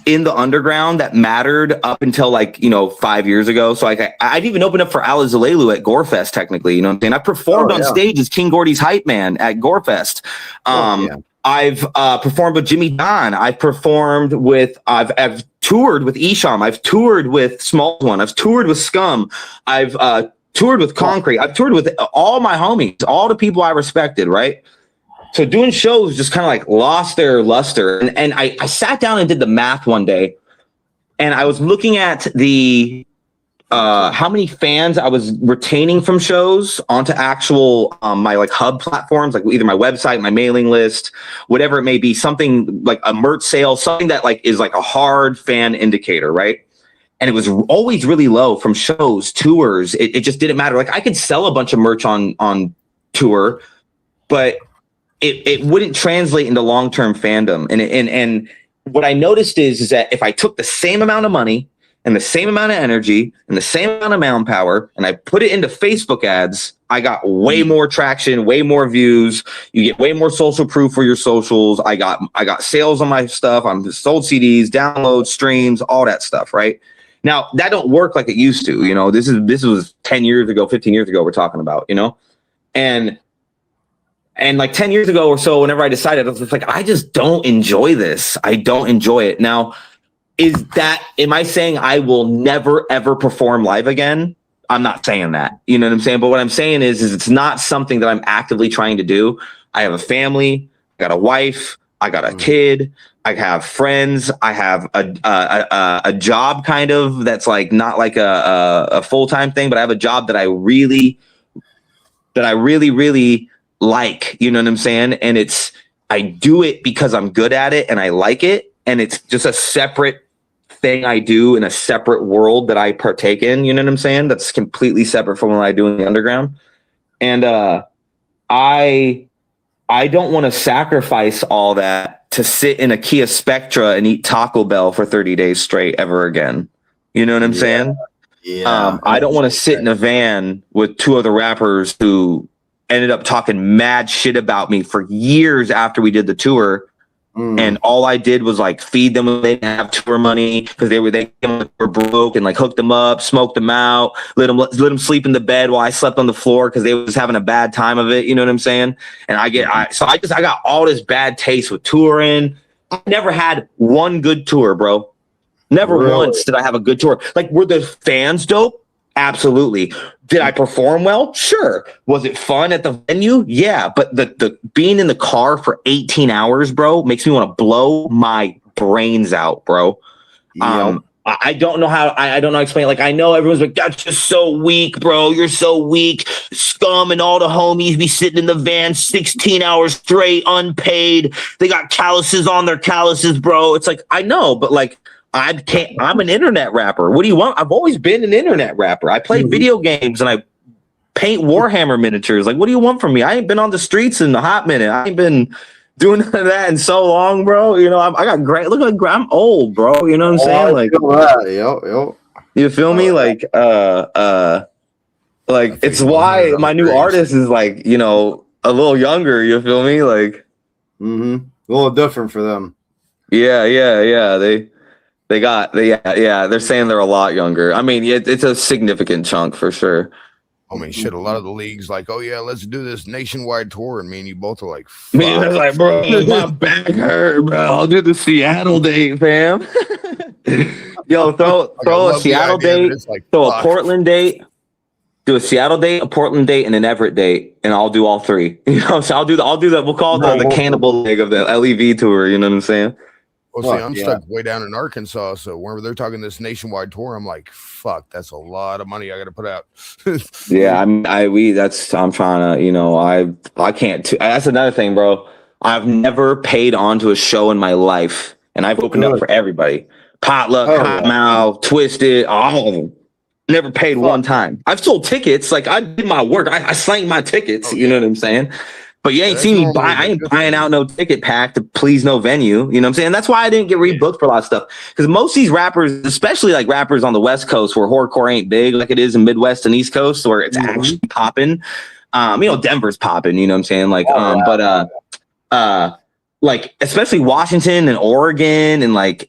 in the underground that mattered up until 5 years ago. So like I'd even opened up for Alice Zalelu at Gorefest, technically. You know what I'm saying? I performed on stage as King Gordy's hype man at Gorefest. I've performed with Jimmy Don. I've toured with Esham. I've toured with Small One. I've toured with Scum. I've toured with Concrete. I've toured with all my homies, all the people I respected, right? So doing shows just kind of like lost their luster. And I sat down and did the math one day, and I was looking at the how many fans I was retaining from shows onto actual my like hub platforms, like either my website, my mailing list, whatever it may be, something like a merch sale, something that like is like a hard fan indicator, right? And it was always really low from shows, tours. It just didn't matter. Like I could sell a bunch of merch on tour, but it wouldn't translate into long-term fandom. And what I noticed is that if I took the same amount of money and the same amount of energy and the same amount of manpower, and I put it into Facebook ads, I got way more traction, way more views. You get way more social proof for your socials. I got sales on my stuff. I'm sold CDs, downloads, streams, all that stuff, right? Now that don't work like it used to, you know. This was 10 years ago, 15 years ago we're talking about, you know? And like 10 years ago or so, whenever I decided, I was just like, I just don't enjoy this. I don't enjoy it. Now, am I saying I will never, ever perform live again? I'm not saying that. You know what I'm saying? But what I'm saying is it's not something that I'm actively trying to do. I have a family. I got a wife. I got a kid. I have friends. I have a job kind of that's like not like a full-time thing, but I have a job that I really like, you know what I'm saying? And I do it because I'm good at it and I like it. And it's just a separate thing I do in a separate world that I partake in, you know what I'm saying? That's completely separate from what I do in the underground. And I don't want to sacrifice all that to sit in a Kia Spectra and eat Taco Bell for 30 days straight ever again. You know what I'm saying? Yeah. I don't want to sit in a van with two other rappers who ended up talking mad shit about me for years after we did the tour. And all I did was like feed them when they didn't have tour money because they were broke, and like hooked them up, smoked them out, let them sleep in the bed while I slept on the floor because they was having a bad time of it. You know what I'm saying? And I got all this bad taste with touring. I never had one good tour, bro. Never once did I have a good tour. Like, were the fans dope? Absolutely. Did I perform well? Sure. Was it fun at the venue? Yeah. But the being in the car for 18 hours, bro, makes me want to blow my brains out, bro. I don't know how I don't know how to explain it. Like, I know everyone's like, that's just so weak, bro. You're so weak. Scum and all the homies be sitting in the van 16 hours straight, unpaid. They got calluses on their calluses, bro. It's like, I know, but like, I'm an internet rapper. What do you want? I've always been an internet rapper. I play video games and I paint Warhammer miniatures. Like, what do you want from me? I ain't been on the streets in a hot minute. I ain't been doing none of that in so long, bro. You know, I got great. Look, I'm old, bro. You know what I'm saying? Like, Yo. You feel me? Like, it's why my new artist is like, you know, a little younger. You feel me? Like, a little different for them. Yeah. They're saying they're a lot younger. I mean, it's a significant chunk for sure. I mean, shit, a lot of the leagues like, oh yeah, let's do this nationwide tour, and me and you both are like, fuck. Me, I was like, bro, my back hurt, bro. I'll do the Seattle date, fam. Yo, throw a Seattle date, like, throw a Portland date, do a Seattle date, a Portland date, and an Everett date, and I'll do all three. You know, so I'll do that. We'll call it the Cannibal leg of the LEV tour. You know what I'm saying? Well, see, I'm stuck way down in Arkansas, so whenever they're talking this nationwide tour, I'm like, fuck, that's a lot of money I got to put out. Yeah, I'm trying to, you know, I can't. That's another thing, bro. I've never paid on to a show in my life, and I've opened up for everybody. Potluck, Cottonmouth, Twisted, all of them. Never paid one time. I've sold tickets. Like, I did my work. I signed my tickets. You know what I'm saying? But you ain't seen me buy. I ain't buying out no ticket pack to please no venue. You know what I'm saying? That's why I didn't get rebooked for a lot of stuff. Because most of these rappers, especially like rappers on the West Coast, where horrorcore ain't big like it is in Midwest and East Coast, where it's actually popping. You know, Denver's popping. You know what I'm saying? Like, like especially Washington and Oregon and like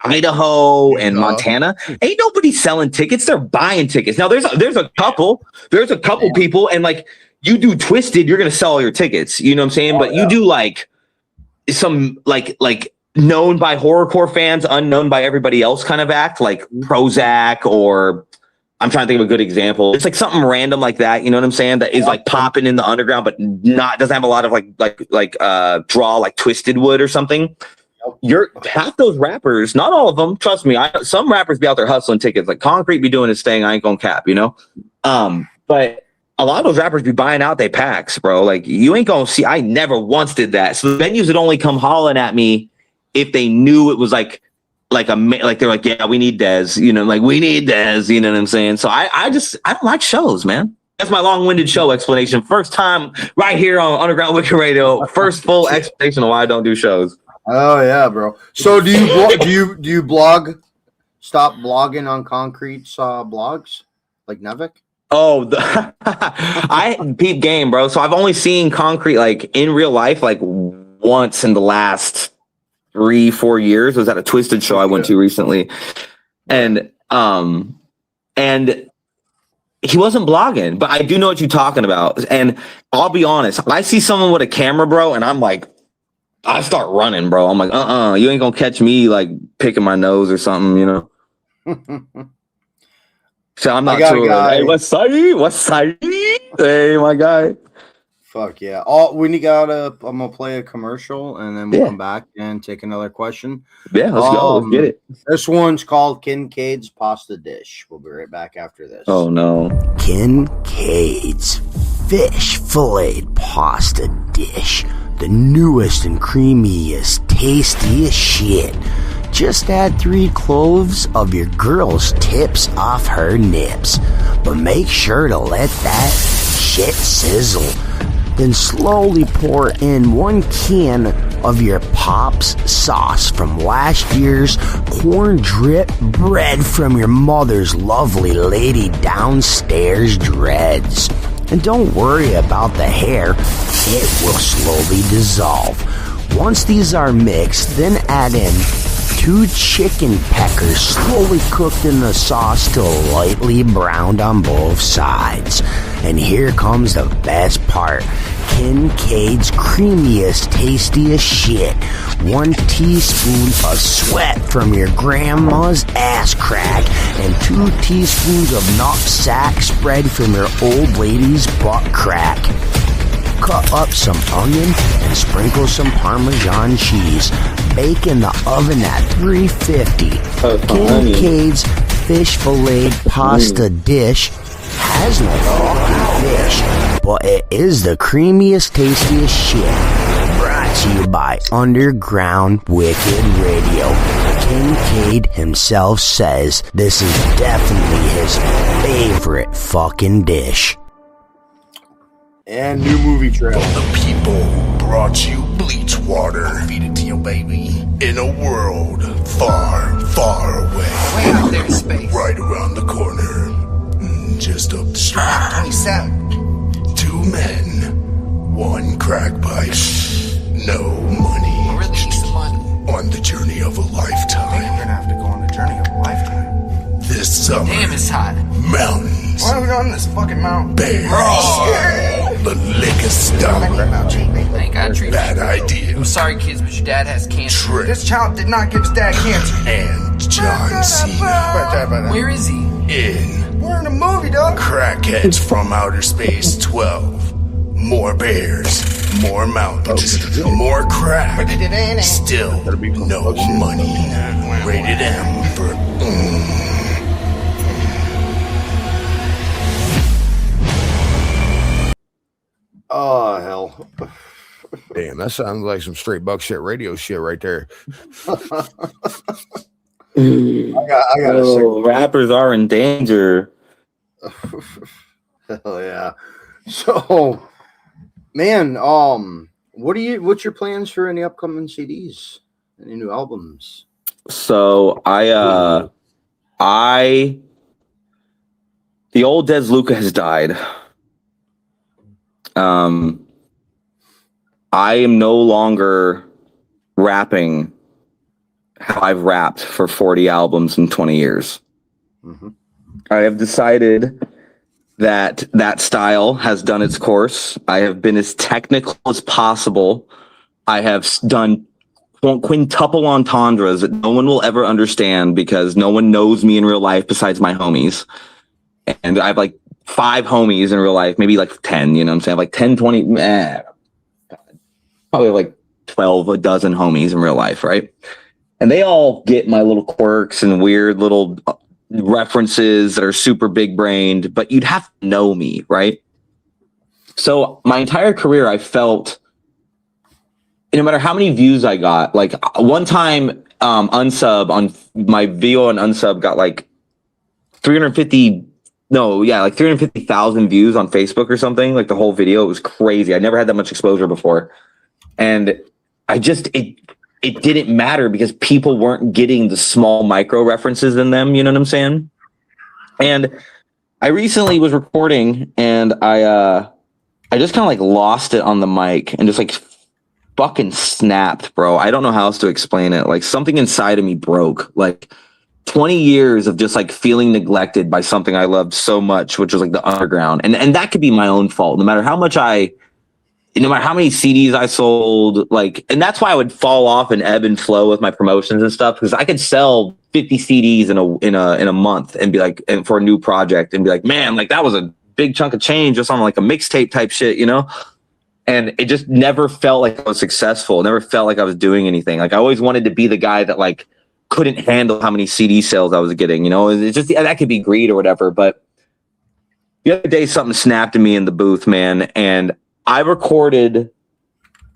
Idaho and Montana, ain't nobody selling tickets. They're buying tickets. Now there's a couple people, and like, you do Twisted, you're gonna sell all your tickets. You know what I'm saying? But you do like some like known by horrorcore fans, unknown by everybody else kind of act, like Prozac, or I'm trying to think of a good example. It's like something random like that. You know what I'm saying? That is like popping in the underground, but doesn't have a lot of like draw like Twisted would or something. You're half those rappers, not all of them. Trust me, some rappers be out there hustling tickets. Like Concrete be doing his thing. I ain't gonna cap, you know. But a lot of those rappers be buying out they packs, bro. Like, you ain't gonna see. I never once did that. So the venues would only come hollering at me if they knew it was like they're like, yeah, we need Dez, you know, like we need Dez, you know what I'm saying? So I don't like shows, man. That's my long-winded show explanation. First time right here on Underground Wicked Radio. First full explanation of why I don't do shows. Oh yeah, bro. So do you blog? Stop blogging on Concrete's blogs like Nevik? Oh, I peep game, bro. So I've only seen Concrete like in real life like once in the last 3-4 years. It was at a Twisted show I went to recently, and he wasn't blogging, but I do know what you're talking about. And I'll be honest, I see someone with a camera, bro, and I'm like, I start running, bro. I'm like, you ain't gonna catch me like picking my nose or something, you know. So I'm not sure. Hey, what's side? Hey, my guy. Fuck yeah. I'm gonna play a commercial and then we'll come back and take another question. Yeah, let's go. Let's get it. This one's called Kincaid's Pasta Dish. We'll be right back after this. Oh no. Kincaid's fish filleted pasta dish. The newest and creamiest, tastiest shit. Just add 3 cloves of your girl's tips off her nips. But make sure to let that shit sizzle. Then slowly pour in 1 can of your Pop's sauce from last year's corn drip bread from your mother's lovely lady downstairs dreads. And don't worry about the hair, it will slowly dissolve. Once these are mixed, then add in 2 chicken peckers slowly cooked in the sauce till lightly browned on both sides. And here comes the best part. Kincaid's creamiest, tastiest shit. 1 teaspoon of sweat from your grandma's ass crack and 2 teaspoons of nutsack spread from your old lady's butt crack. Cut up some onion and sprinkle some Parmesan cheese. Bake in the oven at 350. Kincaid's fish fillet pasta dish has no fucking fish, but it is the creamiest, tastiest shit. Brought to you by Underground Wicked Radio. Kincaid himself says this is definitely his favorite fucking dish. And new movie trailer. The people brought you bleach water. Feed it to your baby. In a world far, far away. Way out there in space. Right around the corner. Just up the street. 27. 2 men. 1 crack pipe. No money. We really need some money. On the journey of a lifetime. I think we're gonna have to go on a journey of a lifetime. This summer. Damn, it's hot. Mountains. Why are we on this fucking mountain? Bears. The liquor stop. I ain't got a treat. Bad idea. I'm sorry, kids, but your dad has cancer. Trip. This child did not give his dad cancer. And John Cena. Where is he? We're in a movie, dog. Crackheads from Outer Space 12. More bears. More mountains. More crack. Still no money. Rated M for Oh, hell. Damn, that sounds like some straight buckshit radio shit right there. I got rappers are in danger. Hell yeah. So, man, what's your plans for any upcoming CDs? Any new albums? So the old Des Looca has died. I am no longer rapping how I've rapped for 40 albums in 20 years. Mm-hmm. I have decided that style has done its course. I have been as technical as possible. I have done quintuple entendres that no one will ever understand because no one knows me in real life besides my homies. And I have like 5 homies in real life, maybe like 10, you know what I'm saying? I have like 10, 20, probably like 12, a dozen homies in real life, right? And they all get my little quirks and weird little references that are super big brained, but you'd have to know me, right? So my entire career, I felt no matter how many views I got, like one time unsub on my video on unsub got like 350,000 views on Facebook or something, like the whole video. It was crazy. I never had that much exposure before. And it didn't matter because people weren't getting the small micro references in them. You know what I'm saying? And I recently was recording and I just kind of like lost it on the mic and just like fucking snapped, bro. I don't know how else to explain it. Like something inside of me broke. Like 20 years of just like feeling neglected by something I loved so much, which was like the underground. And that could be my own fault. No matter how many CDs I sold, like, and that's why I would fall off and ebb and flow with my promotions and stuff. Cause I could sell 50 CDs in a month and be like, and for a new project and be like, man, like that was a big chunk of change just on like a mixtape type shit, you know? And it just never felt like I was successful. It never felt like I was doing anything. Like I always wanted to be the guy that like couldn't handle how many CD sales I was getting, you know? It's just, that could be greed or whatever. But the other day, something snapped at me in the booth, man. And I recorded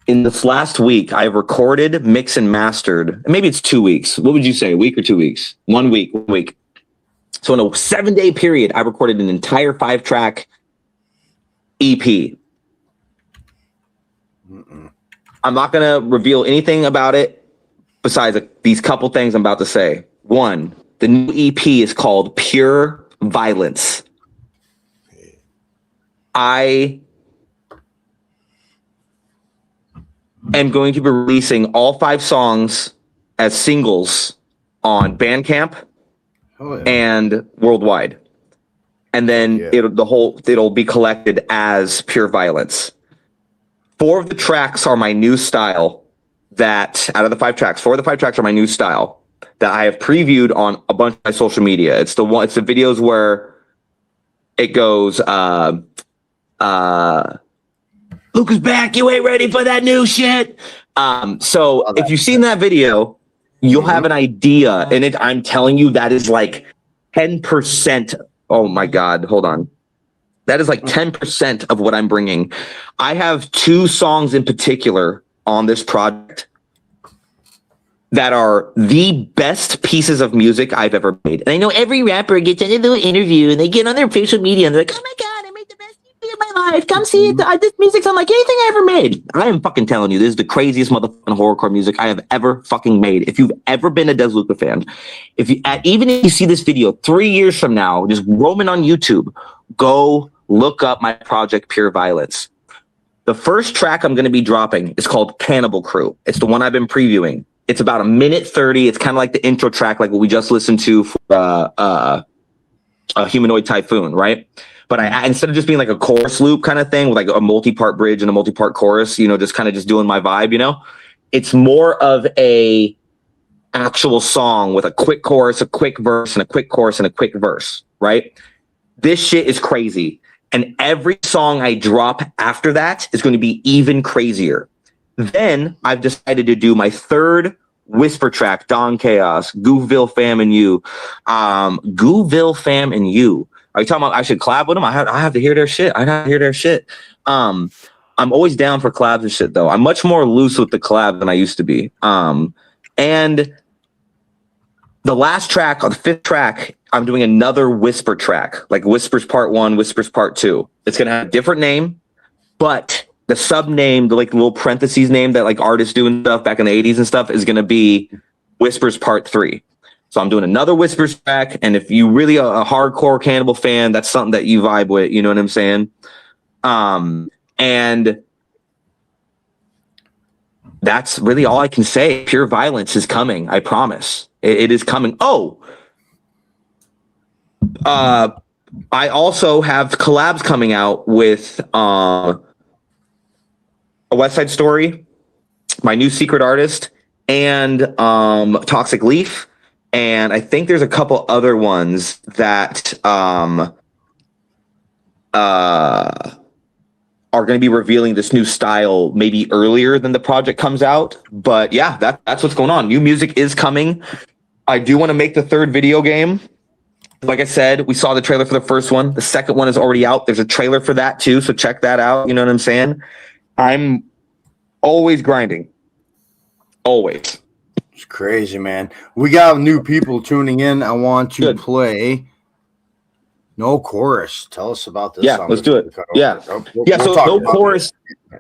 in this last week, I recorded, mixed and mastered. Maybe it's 2 weeks. What would you say? A week or 2 weeks? 1 week, 1 week. So in a 7-day period, I recorded an entire 5-track EP. I'm not going to reveal anything about it besides these couple things I'm about to say. 1, the new EP is called Pure Violence. I am going to be releasing all 5 songs as singles on Bandcamp and worldwide. And then it'll be collected as Pure Violence. 4 of the tracks are my new style that out of the 5 tracks, 4 of the 5 tracks are my new style that I have previewed on a bunch of my social media. It's the videos where it goes, Luca's back. You ain't ready for that new shit. So if you've seen that video, you'll have an idea. And I'm telling you, that is like 10%. Oh my God. Hold on. That is like 10% of what I'm bringing. I have 2 songs in particular on this project that are the best pieces of music I've ever made. And I know every rapper gets in a little interview and they get on their social media and they're like, oh my God, I made the best music of my life. Come see it. This music's unlike anything I ever made. I am fucking telling you, this is the craziest motherfucking horrorcore music I have ever fucking made. If you've ever been a Des Looca fan, even if you see this video 3 years from now, just roaming on YouTube, go look up my project Pure Violence. The first track I'm going to be dropping is called Cannibal Crew. It's the one I've been previewing. It's about 1:30. It's kind of like the intro track, like what we just listened to for a Humanoid Typhoon, right? But I instead of just being like a chorus loop kind of thing with like a multi-part bridge and a multi-part chorus, just kind of just doing my vibe, it's more of a actual song with a quick chorus, a quick verse, and a quick chorus and a quick verse, right? This shit is crazy. And every song I drop after that is going to be even crazier. Then I've decided to do my third whisper track, Don Chaos, Gooville Fam and You. Gooville Fam and You. Are you talking about I should collab with them? I have to hear their shit. I'm always down for collabs and shit, though. I'm much more loose with the collab than I used to be. And the last track, or the fifth track, I'm doing another whisper track, like Whispers Part 1, Whispers Part 2. It's going to have a different name, but the sub name, the like little parentheses name that like artists do and stuff back in the 80s and stuff is going to be Whispers Part 3. So I'm doing another Whispers track. And if you really are a hardcore Cannibal fan, that's something that you vibe with. You know what I'm saying? And that's really all I can say. Pure Violence is coming. I promise. It is coming. I also have collabs coming out with A West Side Story, my new secret artist, and Toxic Leaf. And I think there's a couple other ones that are going to be revealing this new style maybe earlier than the project comes out. But yeah, that's what's going on. New music is coming. I do want to make the third video game. Like I said, we saw the trailer for the first one. The second one is already out. There's a trailer for that too, so check that out. You know what I'm saying? I'm always grinding. Always. It's crazy, man. We got new people tuning in. I want to play No Chorus. Tell us about this song. Let's do it. So No Chorus.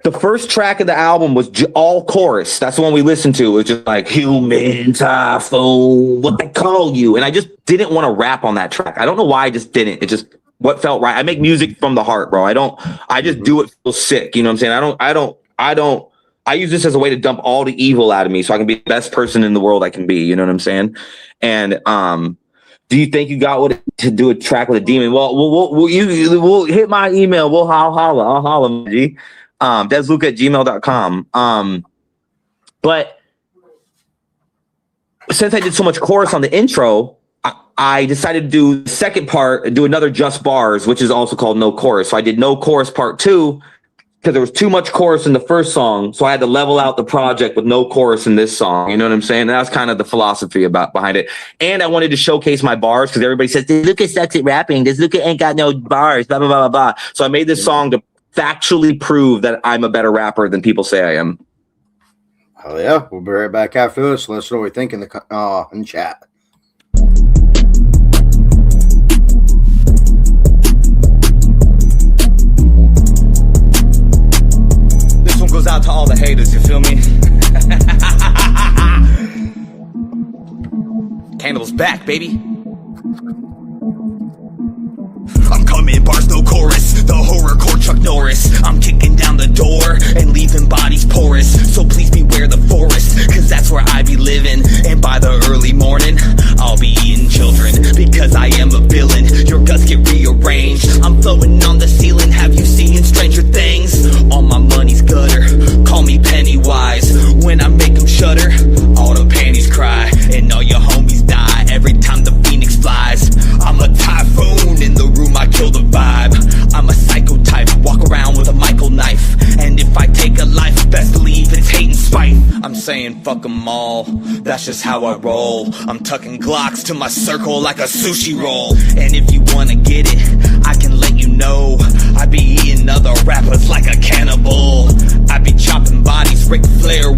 The first track of the album was all chorus. That's the one we listened to. It was just like Human Typhoon, what they call you. And I just didn't want to rap on that track. I don't know why I just didn't. It just what felt right. I make music from the heart, bro. I just do it feel sick. You know what I'm saying? I use this as a way to dump all the evil out of me so I can be the best person in the world I can be. You know what I'm saying? And do you think you got what to do a track with a demon? Well, we'll hit my email. I'll holla, G. DesLooca@gmail.com. But since I did so much chorus on the intro, I decided to do the second part, do another just bars, which is also called No Chorus. So I did No Chorus Part 2 because there was too much chorus in the first song. So I had to level out the project with no chorus in this song. You know what I'm saying? And that's kind of the philosophy behind it. And I wanted to showcase my bars because everybody says, Looca sucks at rapping. Looca ain't got no bars, blah, blah, blah, blah. So I made this song to factually prove that I'm a better rapper than people say I am. Oh yeah, we'll be right back after this. Let us know what you think in the chat. This one goes out to all the haters, you feel me? Cannibal's back, baby. I'm coming, bars no chorus, the horrorcore Chuck Norris. I'm kicking down the door and leaving bodies porous. So please beware the forest, cause that's where I be living. And by the early morning, I'll be eating children. Because I am a villain, your guts get rearranged. I'm floating on the ceiling, have you seen Stranger Things? All my money's gutter, call me Pennywise. When I make them shudder, all the panties cry. And all your homies die every time the phoenix flies. I'm a typhoon in the room, I kill the vibe. I'm a psycho type, walk around with a Michael knife. And if I take a life, best believe it's hate and spite. I'm saying fuck them all, that's just how I roll. I'm tucking Glocks to my circle like a sushi roll. And if you wanna get it, I can let you know I be eating other rappers like a cannibal. I be chopping bodies, Ric Flair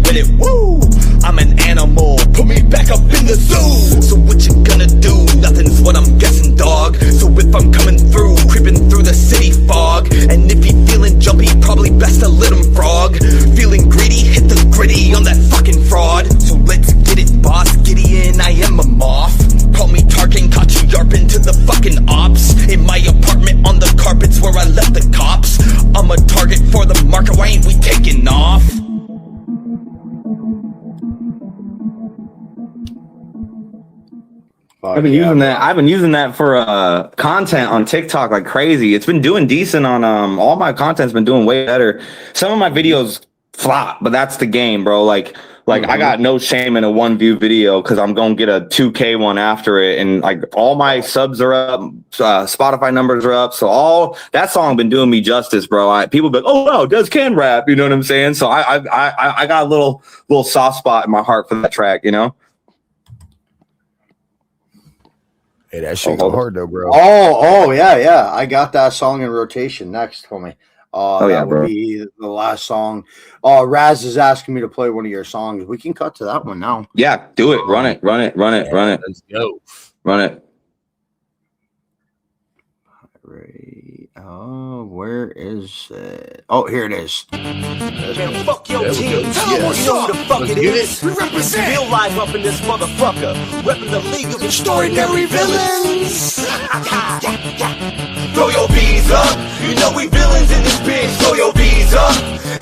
if I'm coming through, creeping through the city fog. And if you feeling jumpy, probably best to let him frog. Feeling greedy, hit the gritty on that fucking fraud. So let's get it, boss, Gideon, I am a moth. Call me Tarkin, caught you yarping to the fucking ops. In my apartment on the carpets where I left the cops. I'm a target for the market, why ain't we taking off? I've been using that for content on TikTok like crazy. It's been doing decent on all my content's been doing way better. Some of my videos flop, but that's the game, bro. Like I got no shame in a 1 view video because I'm gonna get a 2K one after it, and like all my subs are up, Spotify numbers are up, so all that song been doing me justice, bro. People be like, oh wow, Des can rap, you know what I'm saying? So I got a little soft spot in my heart for that track, you know. Hey, that shit go hard though, bro. Oh yeah. I got that song in rotation next for me. That would be the last song. Raz is asking me to play one of your songs. We can cut to that one now. Yeah, do it. Run it. Let's go. Run it. Right. Oh, where is it? Oh, here it is. Man, fuck your team. Tell them who the fuck it is. We represent real life up in this motherfucker. Repping the League of Extraordinary Villains. Throw your bees up. You know we villains in this bitch. Throw your bees up.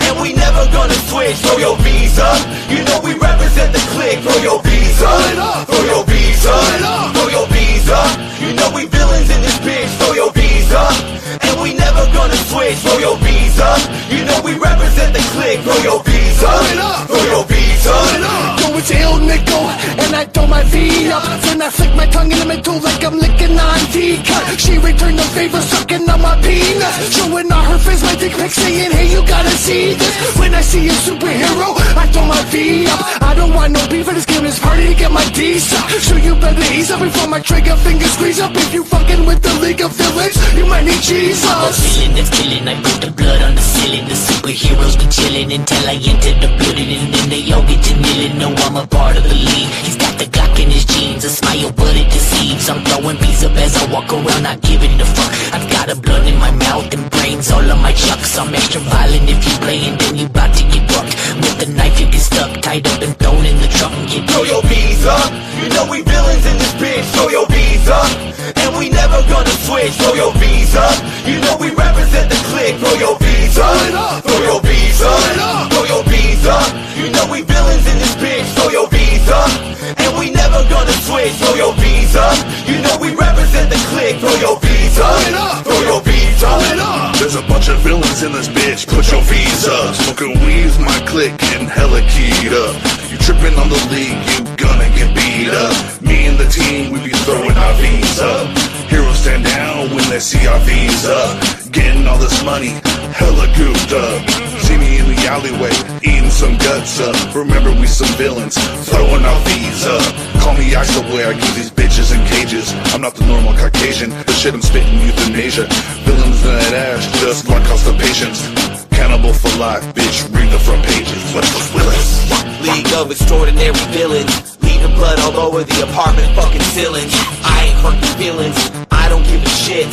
And we never gonna switch. Throw your bees up. You know we represent the clique. Throw your bees up. Throw your bees up. Throw your bees up. You know we villains in this bitch. Throw your bees up. And we never gonna switch. Throw your bees up. You know we represent the clique. Throw your bees up. Throw your bees up. Yo, it's ill nickel, and I throw my V up. Then I flick my tongue in the middle like I'm licking on D-cut. She returned the favor, sucking on my penis. Showing all her face, my dick pic, saying, hey, you gotta see this. When I see a superhero, I throw my V up. I don't want no beef for this game, this party to get my D's up. So you better ease up before my trigger finger squeeze up. If you fucking with the League of Villains, you might need Jesus. Feeling that's killing, I put the blood on the ceiling. The superheroes be chilling until I enter the building, and then they all get to kneeling. No, I'm a part of the league. He's got the Glock in his jeans, a smile but it deceives. I'm throwing bees up as I walk around, not giving a fuck. I've got a blood in my mouth and brains all on my chucks. I'm extra violent if you playing, then you bout to get bucked. With the knife you get stuck, tied up and thrown in the trunk and get throw your bees up. You know we villains in this bitch. Throw your bees up. And we never gonna switch. Throw your bees up. You know we represent the clique. Throw your bees up. Throw your bees up. Throw your bees up. You know we villains in this bitch. Throw your bees up. And we never gonna switch. Throw your bees up. You know we represent the clique. Throw your bees up. Throw your bees up. There's a bunch of villains in this bitch. Put your V's up. Smoking weeds, my clique, and hella keyed up. You tripping on the league, you gonna get beat up. Me and the team, we be throwing our V's up. Heroes stand down when they see our V's up. Getting all this money, hella goofed up. See me in the alleyway, eating some guts up. Remember we some villains, throwing our V's up. Call me Ice the way I keep these bitches in cages. I'm not the normal Caucasian, the shit I'm spitting euthanasia. Villains in that ass, just like constipations. Cannibal for life, bitch, read the front pages. Let's go, Willis. League of Extraordinary Villains. Leaving blood all over the apartment fucking ceilings. I ain't hurt your feelings, I don't give a shit.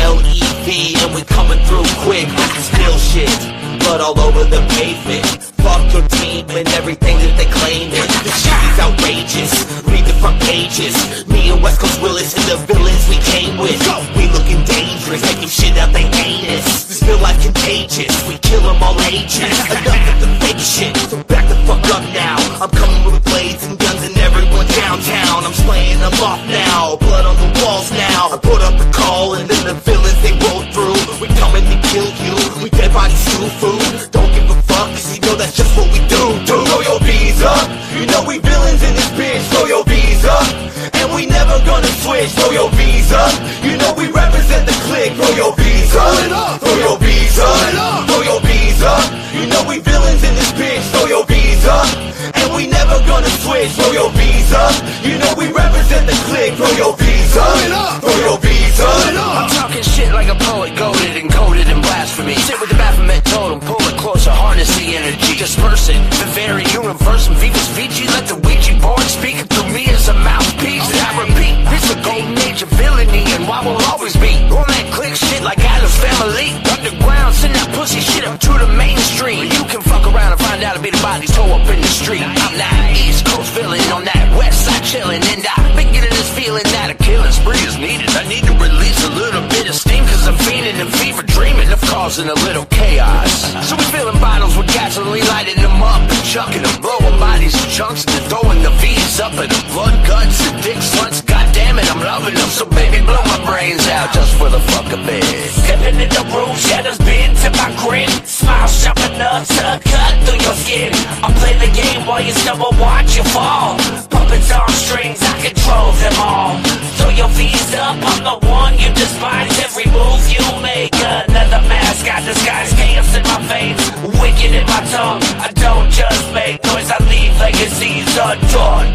L-E-V and we coming through quick. This is still shit. Blood all over the pavement. Fuck your team and everything that they claim it. This shit is outrageous. Read the front pages. Me and West Coast Willis and the villains we came with. We looking dangerous, making shit out they heinous. This feel like contagious. We kill them all ages. Enough of the fake shit, so back the fuck up now. I'm coming with blades and guns and everyone downtown. I'm slaying them off now. Blood on the walls now. I put up the call and then the villains they roll through. We coming to kill you. We dead bodies steal food. Don't give a fuck, cause you know that's just what we do. Throw your bees up. You know we villains in this bitch. Throw your bees up. And we never gonna switch. Throw your bees up. You know we represent the clique. Throw your bees up. Throw your bees up. Throw your bees up. You know we villains in this bitch. Throw your bees up. And we never gonna switch. Throw your bees up. You know we represent the clique. Throw your bees up. Throw your bees up. I'm talking shit like a poet, goaded and coded in blasphemy. Sit with the Baphomet totem, pull it closer, harness the energy, disperse it. The very universe and Vivus Vici, let the Ouija board speak through me as a mouthpiece. I repeat, this a golden age of villainy and and I will always be on that click shit like Adam's Family. Underground, send that pussy shit up to the mainstream. You can fuck around and find out to be the bodies toe up in the street. I'm that East Coast villain on that West Side chillin', and I've been getting this feeling that a killing spree is needed. I need to release a little bit of steam, cause I'm fiending and fever dreaming of causing a little chaos. So we filling bottles with gasoline, lighting them up and chucking them, blowing bodies to chunks and then throwing the V's up in the blood guts and dick sluts. God damn it, I'm loving them, so baby blow my brains out just for the fuck of it. Stepping in the room, shadows bend to my grin. Smile sharp enough to cut through your skin. I play the game while you stumble, watch you fall. Puppets on strings, I control them all. Throw your V's up, I'm the one you despise. Every move you make, another mask I disguise. Chaos in my veins, wicked in my tongue. I don't just make noise, I leave legacies untorn.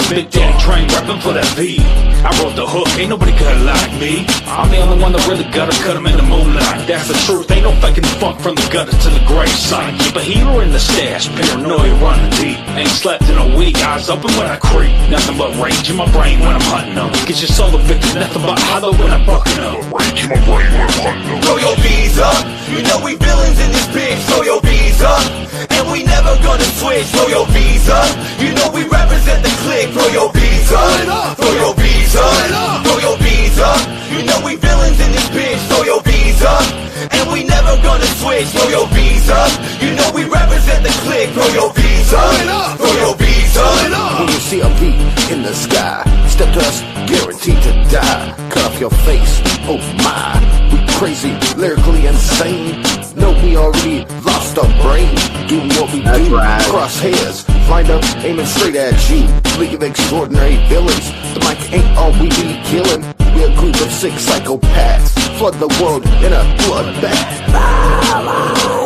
Big Daddy Train reppin' for that beat. I wrote the hook, ain't nobody cut it like me. I'm the only one that really gotta cut him in the moonlight. That's the truth, ain't no faking the funk from the gutter to the grave site. Keep a healer in the stash, paranoia running deep. Ain't slept in a week, eyes open when I creep. Nothing but rage in my brain when I'm hunting them. Get your soul evicted, nothing but hollow when I'm fucking up. Rage in my brain when I'm hunting them. Throw your V's up, you know we villains in this bitch. Throw your V's up, and we never gonna switch. Throw your V's up, you know we represent the clique. Throw your V's up, throw your V's up, throw your V's up. You know we villains in this bitch. Throw your V's up, and we never gonna switch. Throw your V's up, you know we represent the clique. Throw your V's up, throw your V's up. When you see a V in the sky, step to us, guaranteed to die. Cut off your face, oh my. We crazy, lyrically insane. No, we already lost our brain. Do what we do, cross hairs, lined up, aiming straight at you. League of extraordinary villains. The mic ain't all we be killing. We're a group of sick psychopaths. Flood the world in a bloodbath.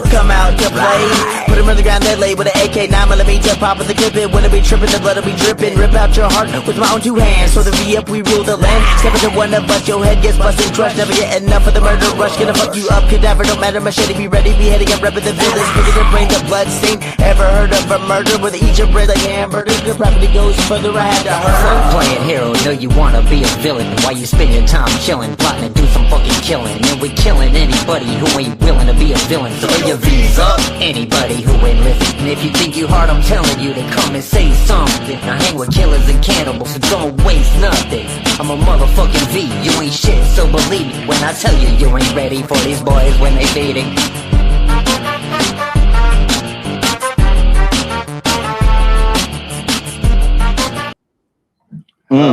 Come out to play. Put him on the ground, they lay with an AK 9mm. Pop with the clip, it wouldn't be tripping, the blood will be dripping. Rip out your heart with my own two hands. So the V up, we rule the land. Step into one of us, your head gets busted, crushed. Never get enough of the murder rush. Gonna fuck you up, cadaver, don't matter. Machete, be ready, be heading up, repping the villains. Picking the brain, the blood stain. Ever heard of a murder with each of bread like hamburger? The property goes further, I had to hurt. Playing hero, know you wanna be a villain. While you spend your time chilling, plotting to do some fucking killing. And we killing anybody who ain't willing to be a villain. So throw your V's up, anybody who ain't listening. If you think you hard, I'm telling you to come and say something. I hang with killers and cannibals, so don't waste nothing. I'm a motherfucking V, you ain't shit, so believe me when I tell you you ain't ready for these boys when they feeding.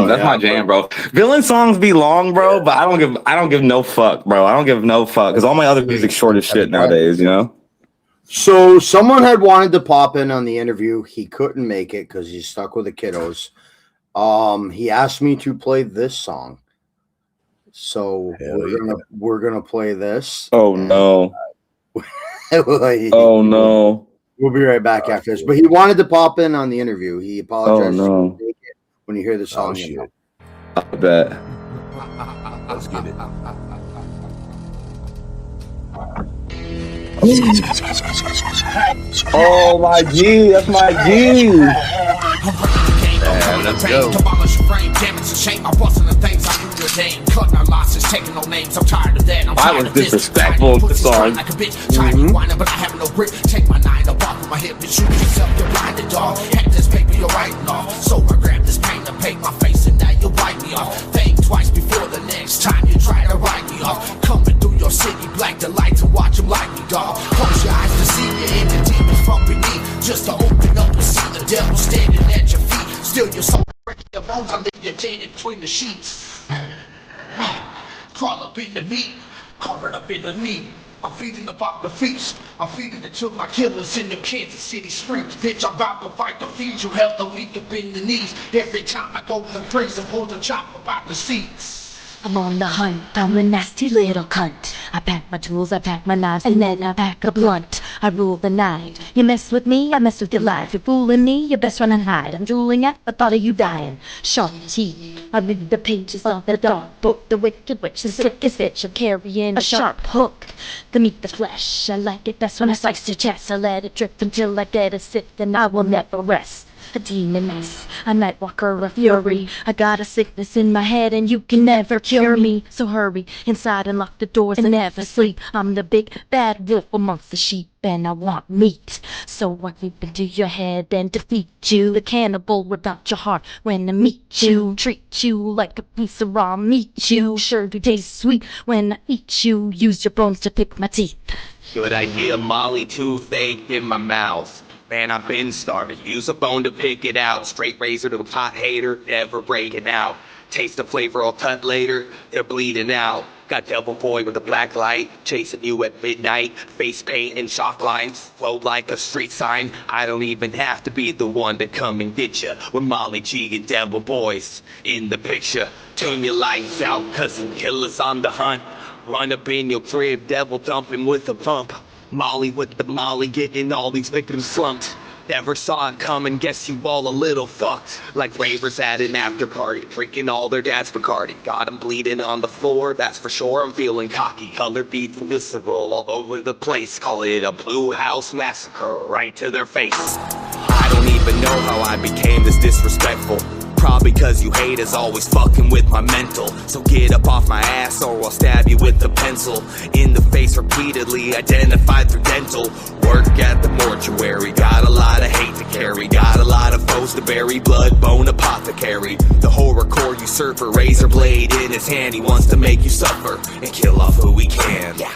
That's my jam, bro. Villain songs be long, bro, but I don't give no fuck, bro. I don't give no fuck because all my other music's short as shit nowadays, you know. So someone had wanted to pop in on the interview. He couldn't make it because he's stuck with the kiddos. He asked me to play this song, so we're gonna play this. Oh no! Oh no! We'll be right back after this. But he wanted to pop in on the interview. He apologized. Oh no! When you hear the song, shit. I bet. Let's get it. Oh my G, that's my G. Yeah, let's go. Demolish your frame, damage and shame. I'm busting the things I do your name. Cutting our losses, taking no names. I'm tired of that. I was disrespectful to the song. Like a bitch, trying to whine, but I have no grip. Take my 9 up off of my hip and shoot yourself. You're blinded, dog. Had this paper you're writing off. So I grab this paint to paint my face, and now you wipe me off. Think twice before the next time you try to write me off. Coming through your city, black the light to watch them like me, dog. Close your eyes to see the inner demons from beneath. Just to open up and see the devil standing at your feet. Still your soul, break your bones, I leave your dead between the sheets. Crawl up in the meat, covered up in the meat. I'm feeding about the feast. I'm feeding it to my killers in the Kansas City streets. Bitch, I'm about to fight to feed you hell the weak up in the knees. Every time I go to the prison, hold the chop about the seats. I'm on the hunt, I'm a nasty little cunt. I pack my tools, I pack my knives, and then I pack a blunt. I rule the night. You mess with me, I mess with your life. You're fooling me, you best run and hide. I'm drooling at the thought of you dying. Sharp teeth, I read the pages of the dark book. The wicked witch, the sickest bitch, I'm carrying a sharp hook. The meat, the flesh, I like it best when I slice your chest. I let it drip until I get a sip, then I will never rest. a demoness, a night walker, a fury. I got a sickness in my head and you can never cure me. So hurry inside and lock the doors and never sleep. I'm the big bad wolf amongst the sheep and I want meat. So I creep into your head and defeat you. The cannibal without your heart when I meet you. Treat you like a piece of raw meat. You sure do taste sweet when I eat you. Use your bones to pick my teeth. Good idea, Molly toothache in my mouth. Man, I've been starving. Use a bone to pick it out. Straight razor to a pot hater, never breaking out. Taste the flavor, I'll cut later. They're bleeding out. Got Devil Boy with a black light, chasing you at midnight. Face paint and chalk lines, float like a street sign. I don't even have to be the one to come and get ya. With Molly G and Devil Boys in the picture. Turn your lights out, cause the killer's on the hunt. Run up in your crib, devil dumping with a pump. Molly with the molly, getting all these victims slumped. Never saw it coming, guess you all a little fucked. Like ravers at an after party, drinking all their dad's Bacardi. Got 'em bleeding on the floor, that's for sure. I'm feeling cocky, color beads visible all over the place. Call it a Blue House Massacre, right to their face. I don't even know how I became this disrespectful. Probably cause you haters always fucking with my mental. So get up off my ass or I'll stab you with a pencil. In the face repeatedly, identified through dental. Work at the mortuary, got a lot of hate to carry. Got a lot of foes to bury, blood bone apothecary. The horrorcore usurper, razor blade in his hand. He wants to make you suffer and kill off who he can. Yeah.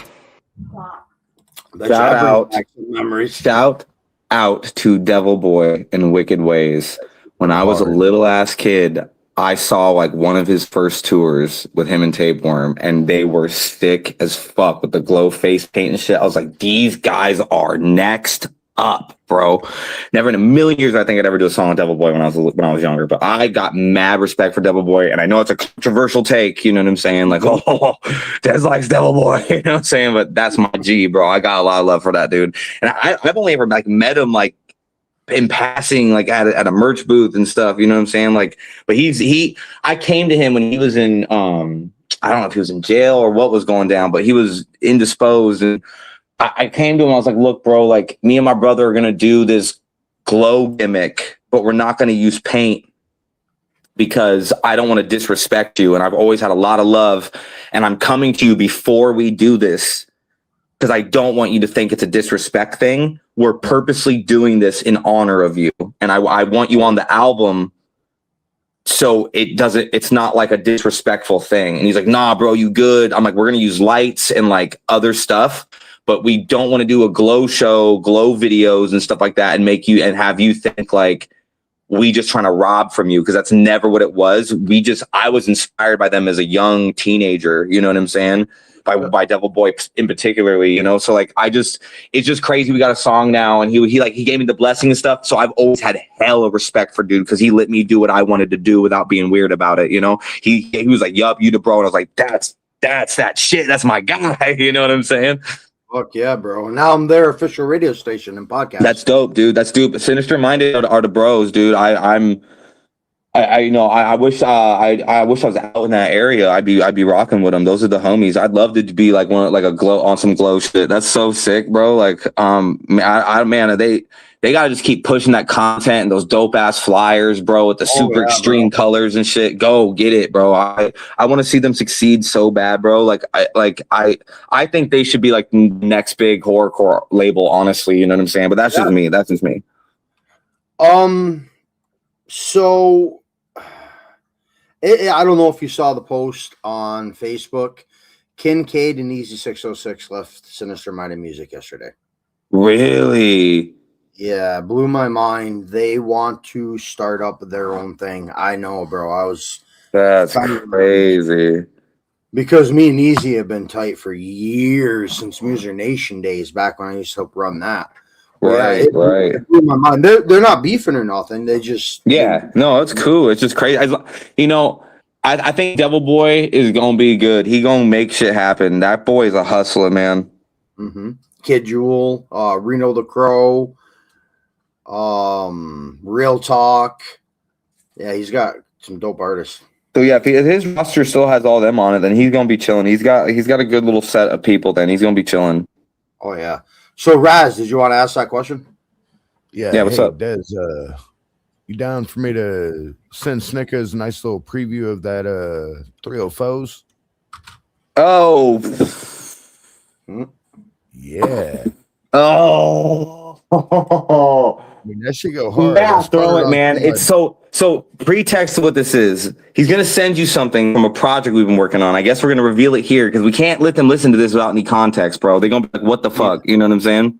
Shout out to Devil Boy and Wicked Ways. When I was a little ass kid, I saw like one of his first tours with him and Tapeworm, and they were sick as fuck with the glow face paint and shit. I was like, these guys are next up, bro. Never in a million years I think I'd ever do a song with Devil Boy when I was younger, but I got mad respect for Devil Boy, and I know it's a controversial take, you know what I'm saying? Like, oh, Des likes Devil Boy, you know what I'm saying? But that's my G, bro. I got a lot of love for that dude, and I've only ever like met him like in passing, like at a merch booth and stuff, you know what I'm saying? Like, but I came to him when he was in, I don't know if he was in jail or what was going down, but he was indisposed. And I came to him, I was like, look, bro, like me and my brother are going to do this glow gimmick, but we're not going to use paint because I don't want to disrespect you. And I've always had a lot of love, and I'm coming to you before we do this because I don't want you to think it's a disrespect thing. We're purposely doing this in honor of you. And I want you on the album so it's not like a disrespectful thing. And he's like, nah, bro, you good. I'm like, we're going to use lights and like other stuff, but we don't want to do a glow show, glow videos and stuff like that and make you and have you think like we just trying to rob from you, because that's never what it was. I was inspired by them as a young teenager, you know what I'm saying? By Devil Boy in particularly, you know? So like, it's just crazy. We got a song now, and he gave me the blessing and stuff. So I've always had hella respect for dude, because he let me do what I wanted to do without being weird about it. You know, he was like, yup, you the bro. And I was like, that's that shit. That's my guy. You know what I'm saying? Fuck yeah, bro. And now I'm their official radio station and podcast. That's dope, dude. That's dope. Sinister Minded are the bros, dude. I wish I was out in that area. I'd be rocking with them. Those are the homies. I'd love to be like a glow on some glow shit. That's so sick, bro. Like, they gotta just keep pushing that content and those dope ass flyers, bro, with the super extreme colors and shit. Go get it, bro. I want to see them succeed so bad, bro. I think they should be like next big horrorcore label, honestly. You know what I'm saying? But that's just me. That's just me. So I don't know if you saw the post on Facebook. Kincaid and Easy 606 left Sinister Minded Music yesterday. Really? Yeah, blew my mind. They want to start up their own thing. I know, bro. That's crazy. Because me and Easy have been tight for years, since Muser Nation days, back when I used to help run that. Right. It blew my mind. They're not beefing or nothing. They just no, it's cool. It's just crazy. I think Devil Boy is gonna be good. He gonna make shit happen. That boy is a hustler, man. Mm-hmm. Kid Jewel, Reno the Crow, Real Talk. Yeah, he's got some dope artists. So yeah, if his roster still has all them on it, then he's gonna be chilling. He's got a good little set of people. Then he's gonna be chilling. Oh yeah. So Raz, did you want to ask that question? Yeah. What's up? Des, You down for me to send Snickers a nice little preview of that 304s? Oh. Yeah. Oh. I mean, that should go hard. Yeah, That's throw hard it, on man. somebody. It's so pretext to what this is. He's gonna send you something from a project we've been working on. I guess we're gonna reveal it here because we can't let them listen to this without any context, bro. They're gonna be like, what the fuck? You know what I'm saying?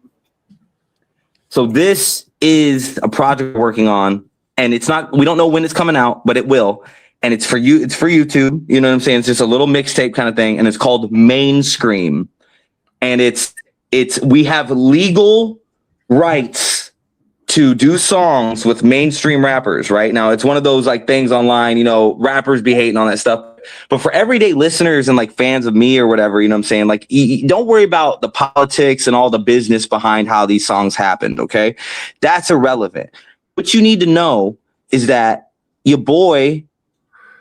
So this is a project we're working on, and it's not, we don't know when it's coming out, but it will. And it's for you, it's for YouTube. You know what I'm saying? It's just a little mixtape kind of thing, and it's called Mainstream. And it's we have legal rights to do songs with mainstream rappers. Right now, it's one of those like things online, you know, rappers be hating on that stuff. But for everyday listeners and like fans of me or whatever, you know what I'm saying? Like, don't worry about the politics and all the business behind how these songs happened. Okay. That's irrelevant. What you need to know is that your boy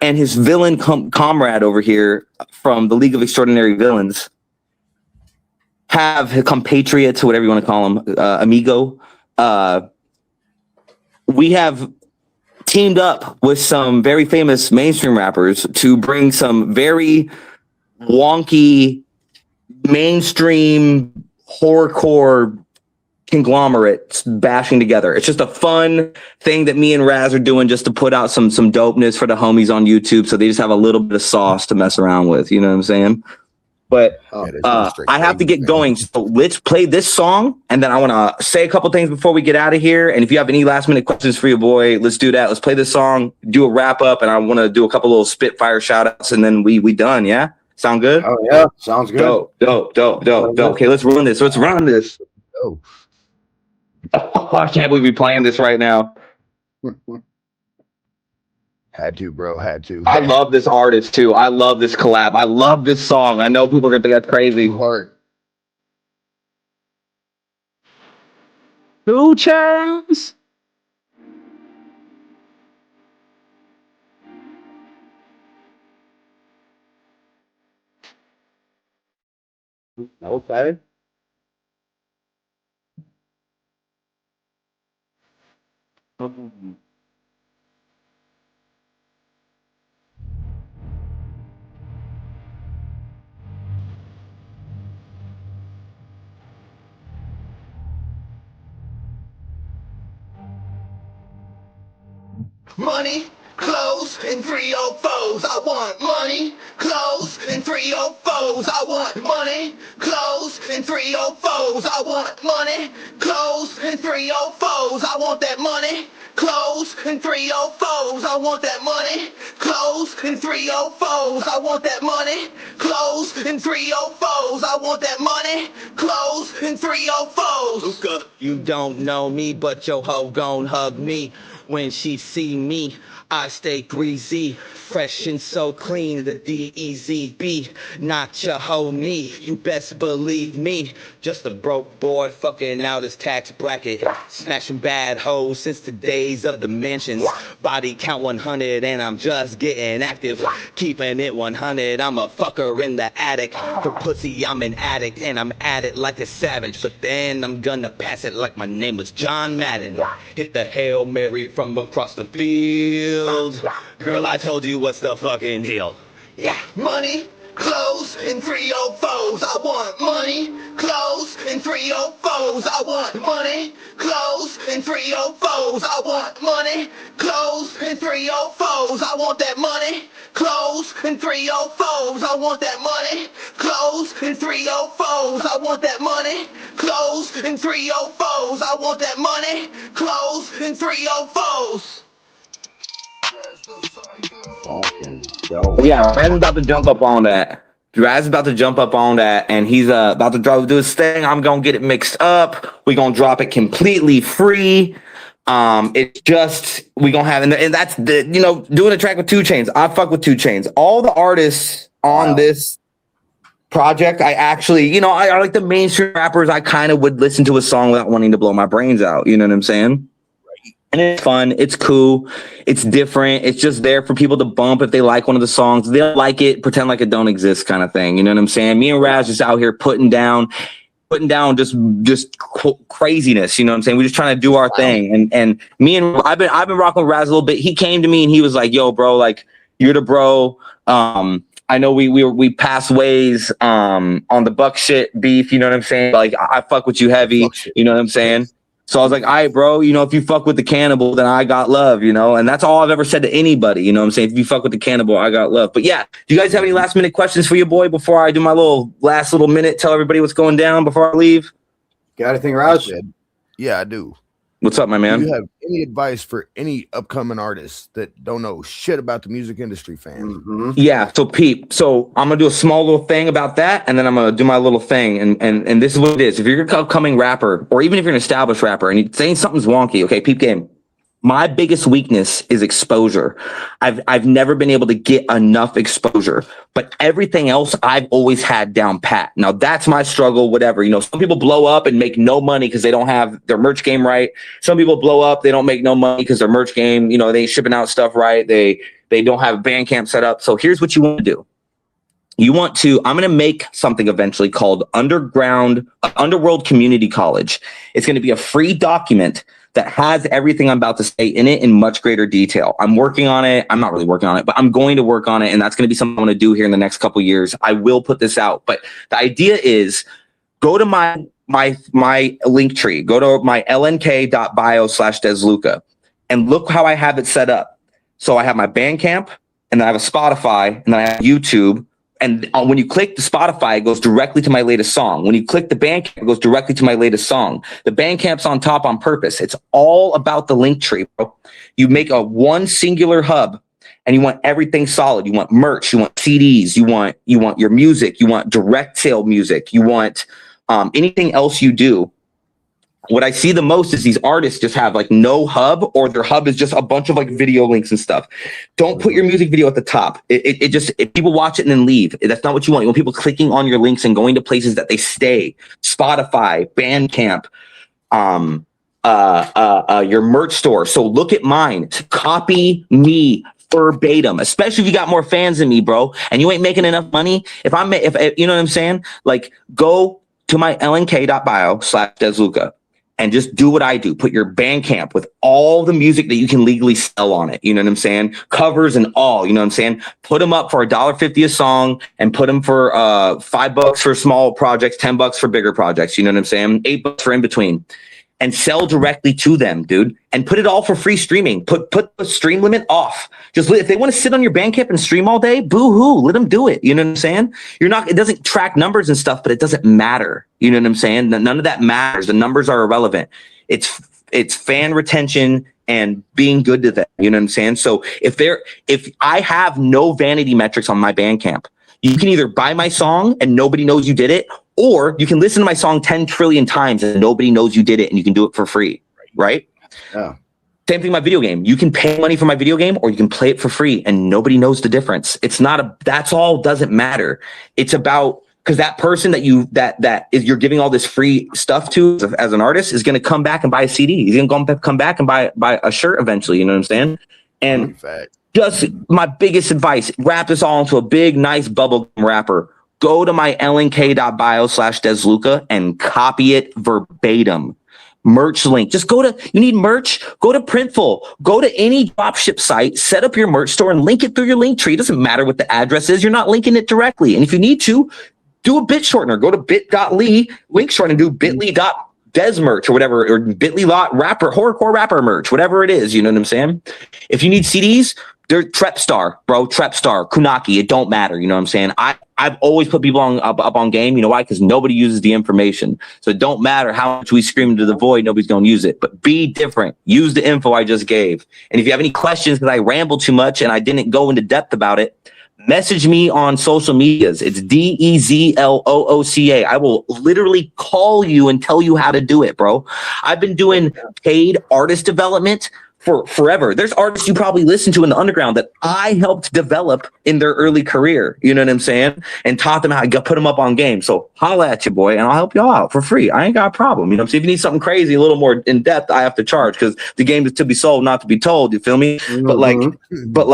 and his villain comrade over here from the League of Extraordinary Villains have compatriots, whatever you want to call them, amigo. We have teamed up with some very famous mainstream rappers to bring some very wonky mainstream horrorcore conglomerates bashing together. It's just a fun thing that me and Raz are doing just to put out some dopeness for the homies on YouTube, so they just have a little bit of sauce to mess around with. You know what I'm saying? But I have to get going, so let's play this song, and then I want to say a couple things before we get out of here. And if you have any last minute questions for your boy, let's do that. Let's play this song, do a wrap up, and I want to do a couple little Spitfire shout outs, and then we done. Yeah, sound good? Oh yeah, sounds good. Dope. Okay, let's run this. Oh, I can't believe we're playing this right now. Had to, bro. Had to. I love this artist too. I love this collab. I love this song. I know people are gonna think that's crazy. Heart. 2 Chainz. Okay. Money, clothes, and 304s. I want money, clothes, and 304s. I want money, clothes, and 304s. I want money, clothes, and 304s. I want that money, clothes, and 304s. I want that money, clothes, and 304s. I want that money, clothes, and 304s. I want that money, clothes, and 304s. Looca, you don't know me, but your hoe gon' hug me. When she see me, I stay greasy, fresh and so clean, the D-E-Z-B, not your homie, you best believe me, just a broke boy fucking out his tax bracket, smashing bad hoes since the days of the mansions, body count 100 and I'm just getting active, keeping it 100, I'm a fucker in the attic, for pussy I'm an addict and I'm at it like a savage, but then I'm gonna pass it like my name was John Madden, hit the Hail Mary from across the field. Girl, I told you what's the fucking deal. Yeah, money, clothes, and 304s. I want money, clothes, and 304s. I want money, clothes, and 304s. I want money, clothes, and 304s. I want that money, clothes, and 304s. I want that money, clothes, and 304s. I want that money, clothes, and 304s. I want that money, clothes, and 304s. Yeah, Raz is about to jump up on that. And he's about to do his thing. I'm gonna get it mixed up. We're gonna drop it completely free. It's just we gonna have, and that's the doing a track with 2 Chainz. I fuck with 2 Chainz. All the artists on this project, I actually, I like the mainstream rappers. I kind of would listen to a song without wanting to blow my brains out. You know what I'm saying? And it's fun. It's cool. It's different. It's just there for people to bump if they like one of the songs. They'll like it, pretend like it don't exist kind of thing. You know what I'm saying? Me and Raz just out here putting down putting down just craziness. You know what I'm saying? We're just trying to do our thing. And me and I've been rocking with Raz a little bit. He came to me and he was like, "Yo, bro, like you're the bro." I know we pass ways on the buck shit beef. You know what I'm saying? Like I fuck with you heavy. You know what I'm saying? So I was like, all right, bro, you know, if you fuck with the Cannibal, then I got love, you know, and that's all I've ever said to anybody. You know what I'm saying? If you fuck with the Cannibal, I got love. But yeah, do you guys have any last minute questions for your boy before I do my last little minute? Tell everybody what's going down before I leave. Got anything, Roush? Yeah, I do. What's up, my man? Do you have any advice for any upcoming artists that don't know shit about the music industry, fans? Yeah, so Pete, so I'm gonna do a small little thing about that, and then I'm gonna do my little thing, and this is what it is. If you're an upcoming rapper, or even if you're an established rapper, and you're saying something's wonky, okay, peep game. My biggest weakness is exposure. I've never been able to get enough exposure, but everything else I've always had down pat. Now that's my struggle, whatever. You know, some people blow up and make no money because they don't have their merch game right. Some people blow up, they don't make no money because their merch game, you know, they ain't shipping out stuff right. They don't have Bandcamp set up. So here's what you want to do. I'm going to make something eventually called Underworld Community College. It's going to be a free document that has everything I'm about to say in it in much greater detail. I'm working on it. I'm not really working on it, but I'm going to work on it. And that's going to be something I'm going to do here in the next couple of years. I will put this out, but the idea is go to my link tree, go to my lnk.bio/DesLooca and look how I have it set up. So I have my Bandcamp and then I have a Spotify and then I have YouTube. And when you click the Spotify, it goes directly to my latest song. When you click the Bandcamp, it goes directly to my latest song. The Bandcamp's on top on purpose. It's all about the link tree, bro. You make a one singular hub and you want everything solid. You want merch, you want CDs, you want your music, you want direct sale music, you want anything else you do. What I see the most is these artists just have like no hub, or their hub is just a bunch of like video links and stuff. Don't put your music video at the top. If people watch it and then leave, that's not what you want. You want people clicking on your links and going to places that they stay. Spotify, Bandcamp, your merch store. So look at mine. Copy me verbatim, especially if you got more fans than me, bro, and you ain't making enough money. If you know what I'm saying, like go to my lnk.bio/DesLooca. And just do what I do. Put your Bandcamp with all the music that you can legally sell on it. You know what I'm saying? Covers and all, you know what I'm saying? Put them up for $1.50 a song and put them for $5 for small projects, $10 for bigger projects. You know what I'm saying? $8 for in between. And sell directly to them, dude. And put it all for free streaming. Put the stream limit off. If they want to sit on your Bandcamp and stream all day, boo-hoo, let them do it. You know what I'm saying? It doesn't track numbers and stuff, but it doesn't matter. You know what I'm saying? None of that matters. The numbers are irrelevant. It's fan retention and being good to them. You know what I'm saying? So if I have no vanity metrics on my Bandcamp, you can either buy my song and nobody knows you did it, or you can listen to my song 10 trillion times and nobody knows you did it and you can do it for free, right? Yeah. Same thing with my video game. You can pay money for my video game or you can play it for free and nobody knows the difference. That's all doesn't matter. It's about, because that person that you're giving all this free stuff to as an artist is going to come back and buy a CD. He's going to come back and buy a shirt eventually. You know what I'm saying? And just my biggest advice, wrap this all into a big, nice bubblegum wrapper. Go to my lnk.bio/DesLooca and copy it verbatim. Merch link. Just you need merch? Go to Printful. Go to any dropship site, set up your merch store and link it through your link tree. It doesn't matter what the address is. You're not linking it directly. And if you need to, do a bit shortener. Go to bit.ly, link shorten, and do bit.ly.des merch or whatever, or bit.ly horrorcore rapper merch, whatever it is. You know what I'm saying? If you need CDs, they're Trepstar, bro. Trepstar, Kunaki. It don't matter. You know what I'm saying? I've always put people up on game. You know why? Because nobody uses the information. So it don't matter how much we scream into the void, nobody's going to use it. But be different. Use the info I just gave. And if you have any questions because I rambled too much and I didn't go into depth about it, message me on social medias. It's DEZLOOCA. I will literally call you and tell you how to do it, bro. I've been doing paid artist development for forever. There's artists you probably listen to in the underground that I helped develop in their early career. You know what I'm saying? And taught them how to put them up on game. So holla at you, boy, and I'll help y'all out for free. I ain't got a problem. You know what I'm saying? If you need something crazy, a little more in depth, I have to charge because the game is to be sold, not to be told. You feel me? Mm-hmm. But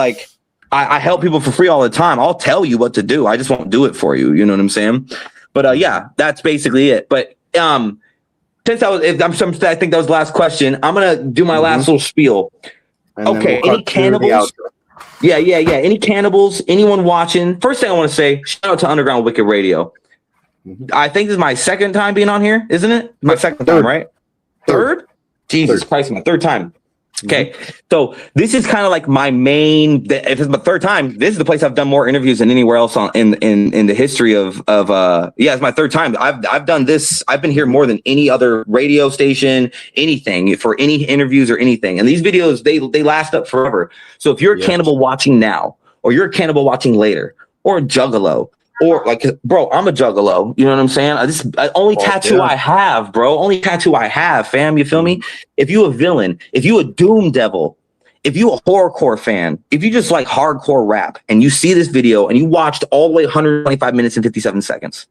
I help people for free all the time. I'll tell you what to do. I just won't do it for you. You know what I'm saying? But yeah, that's basically it. But since I think that was the last question. I'm gonna do my last little spiel. And then Okay, we'll any cut to the cannibals? outro. Yeah. Any cannibals? Anyone watching? First thing I want to say, shout out to Underground Wicked Radio. I think this is my second time being on here, isn't it? My second time, right? Third? Jesus Christ, my third time. Okay, so this is kind of like my main. If it's my third time, this is the place I've done more interviews than anywhere else in the history of. It's my third time. I've done this. I've been here more than any other radio station, anything for any interviews or anything. And these videos they last up forever. So if you're a cannibal watching now, or you're a cannibal watching later, or a juggalo, or like, bro, I'm a juggalo. You know what I'm saying? Only tattoo I have, bro. Only tattoo I have, fam. You feel me? If you a villain, if you a doom devil, if you a horrorcore fan, if you just like hardcore rap and you see this video and you watched all the way 125 minutes and 57 seconds,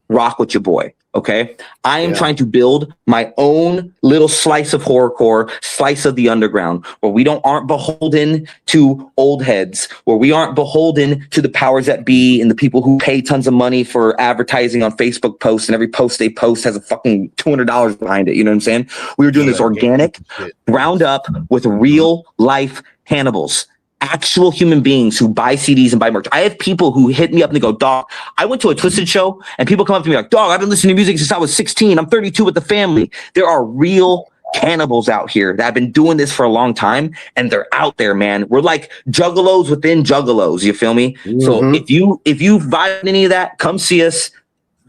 rock with your boy. Okay. I am trying to build my own little slice of horrorcore, slice of the underground, where we aren't beholden to old heads, where we aren't beholden to the powers that be and the people who pay tons of money for advertising on Facebook posts, and every post they post has a fucking $200 behind it. You know what I'm saying? We were doing this organic, ground up with real life cannibals. Actual human beings who buy CDs and buy merch. I have people who hit me up and they go, dog, I went to a Twisted show, and people come up to me like, dog, I've been listening to music since I was 16. I'm 32 with the family. There are real cannibals out here that have been doing this for a long time, and they're out there, man. We're like juggalos within juggalos. You feel me? So if you vibe any of that, come see us.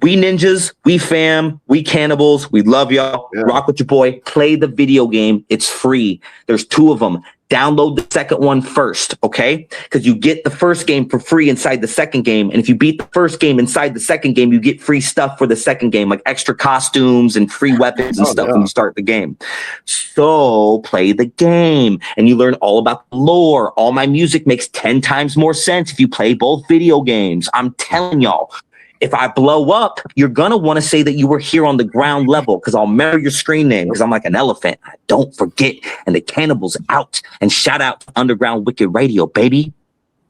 We ninjas, we fam, we cannibals. We love y'all. Rock with your boy. Play the video game. It's free. There's 2 of them. Download the second one first, okay? Because you get the first game for free inside the second game. And if you beat the first game inside the second game, you get free stuff for the second game, like extra costumes and free weapons and stuff when you start the game. So play the game and you learn all about the lore. All my music makes 10 times more sense if you play both video games. I'm telling y'all. If I blow up, you're going to want to say that you were here on the ground level, because I'll mirror your screen name, because I'm like an elephant. I don't forget. And the cannibals out. And shout out to Underground Wicked Radio, baby.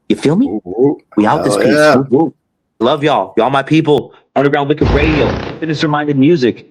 You feel me? We out this piece. Yeah. Love y'all. Y'all my people. Underground Wicked Radio. Fitness-reminded music.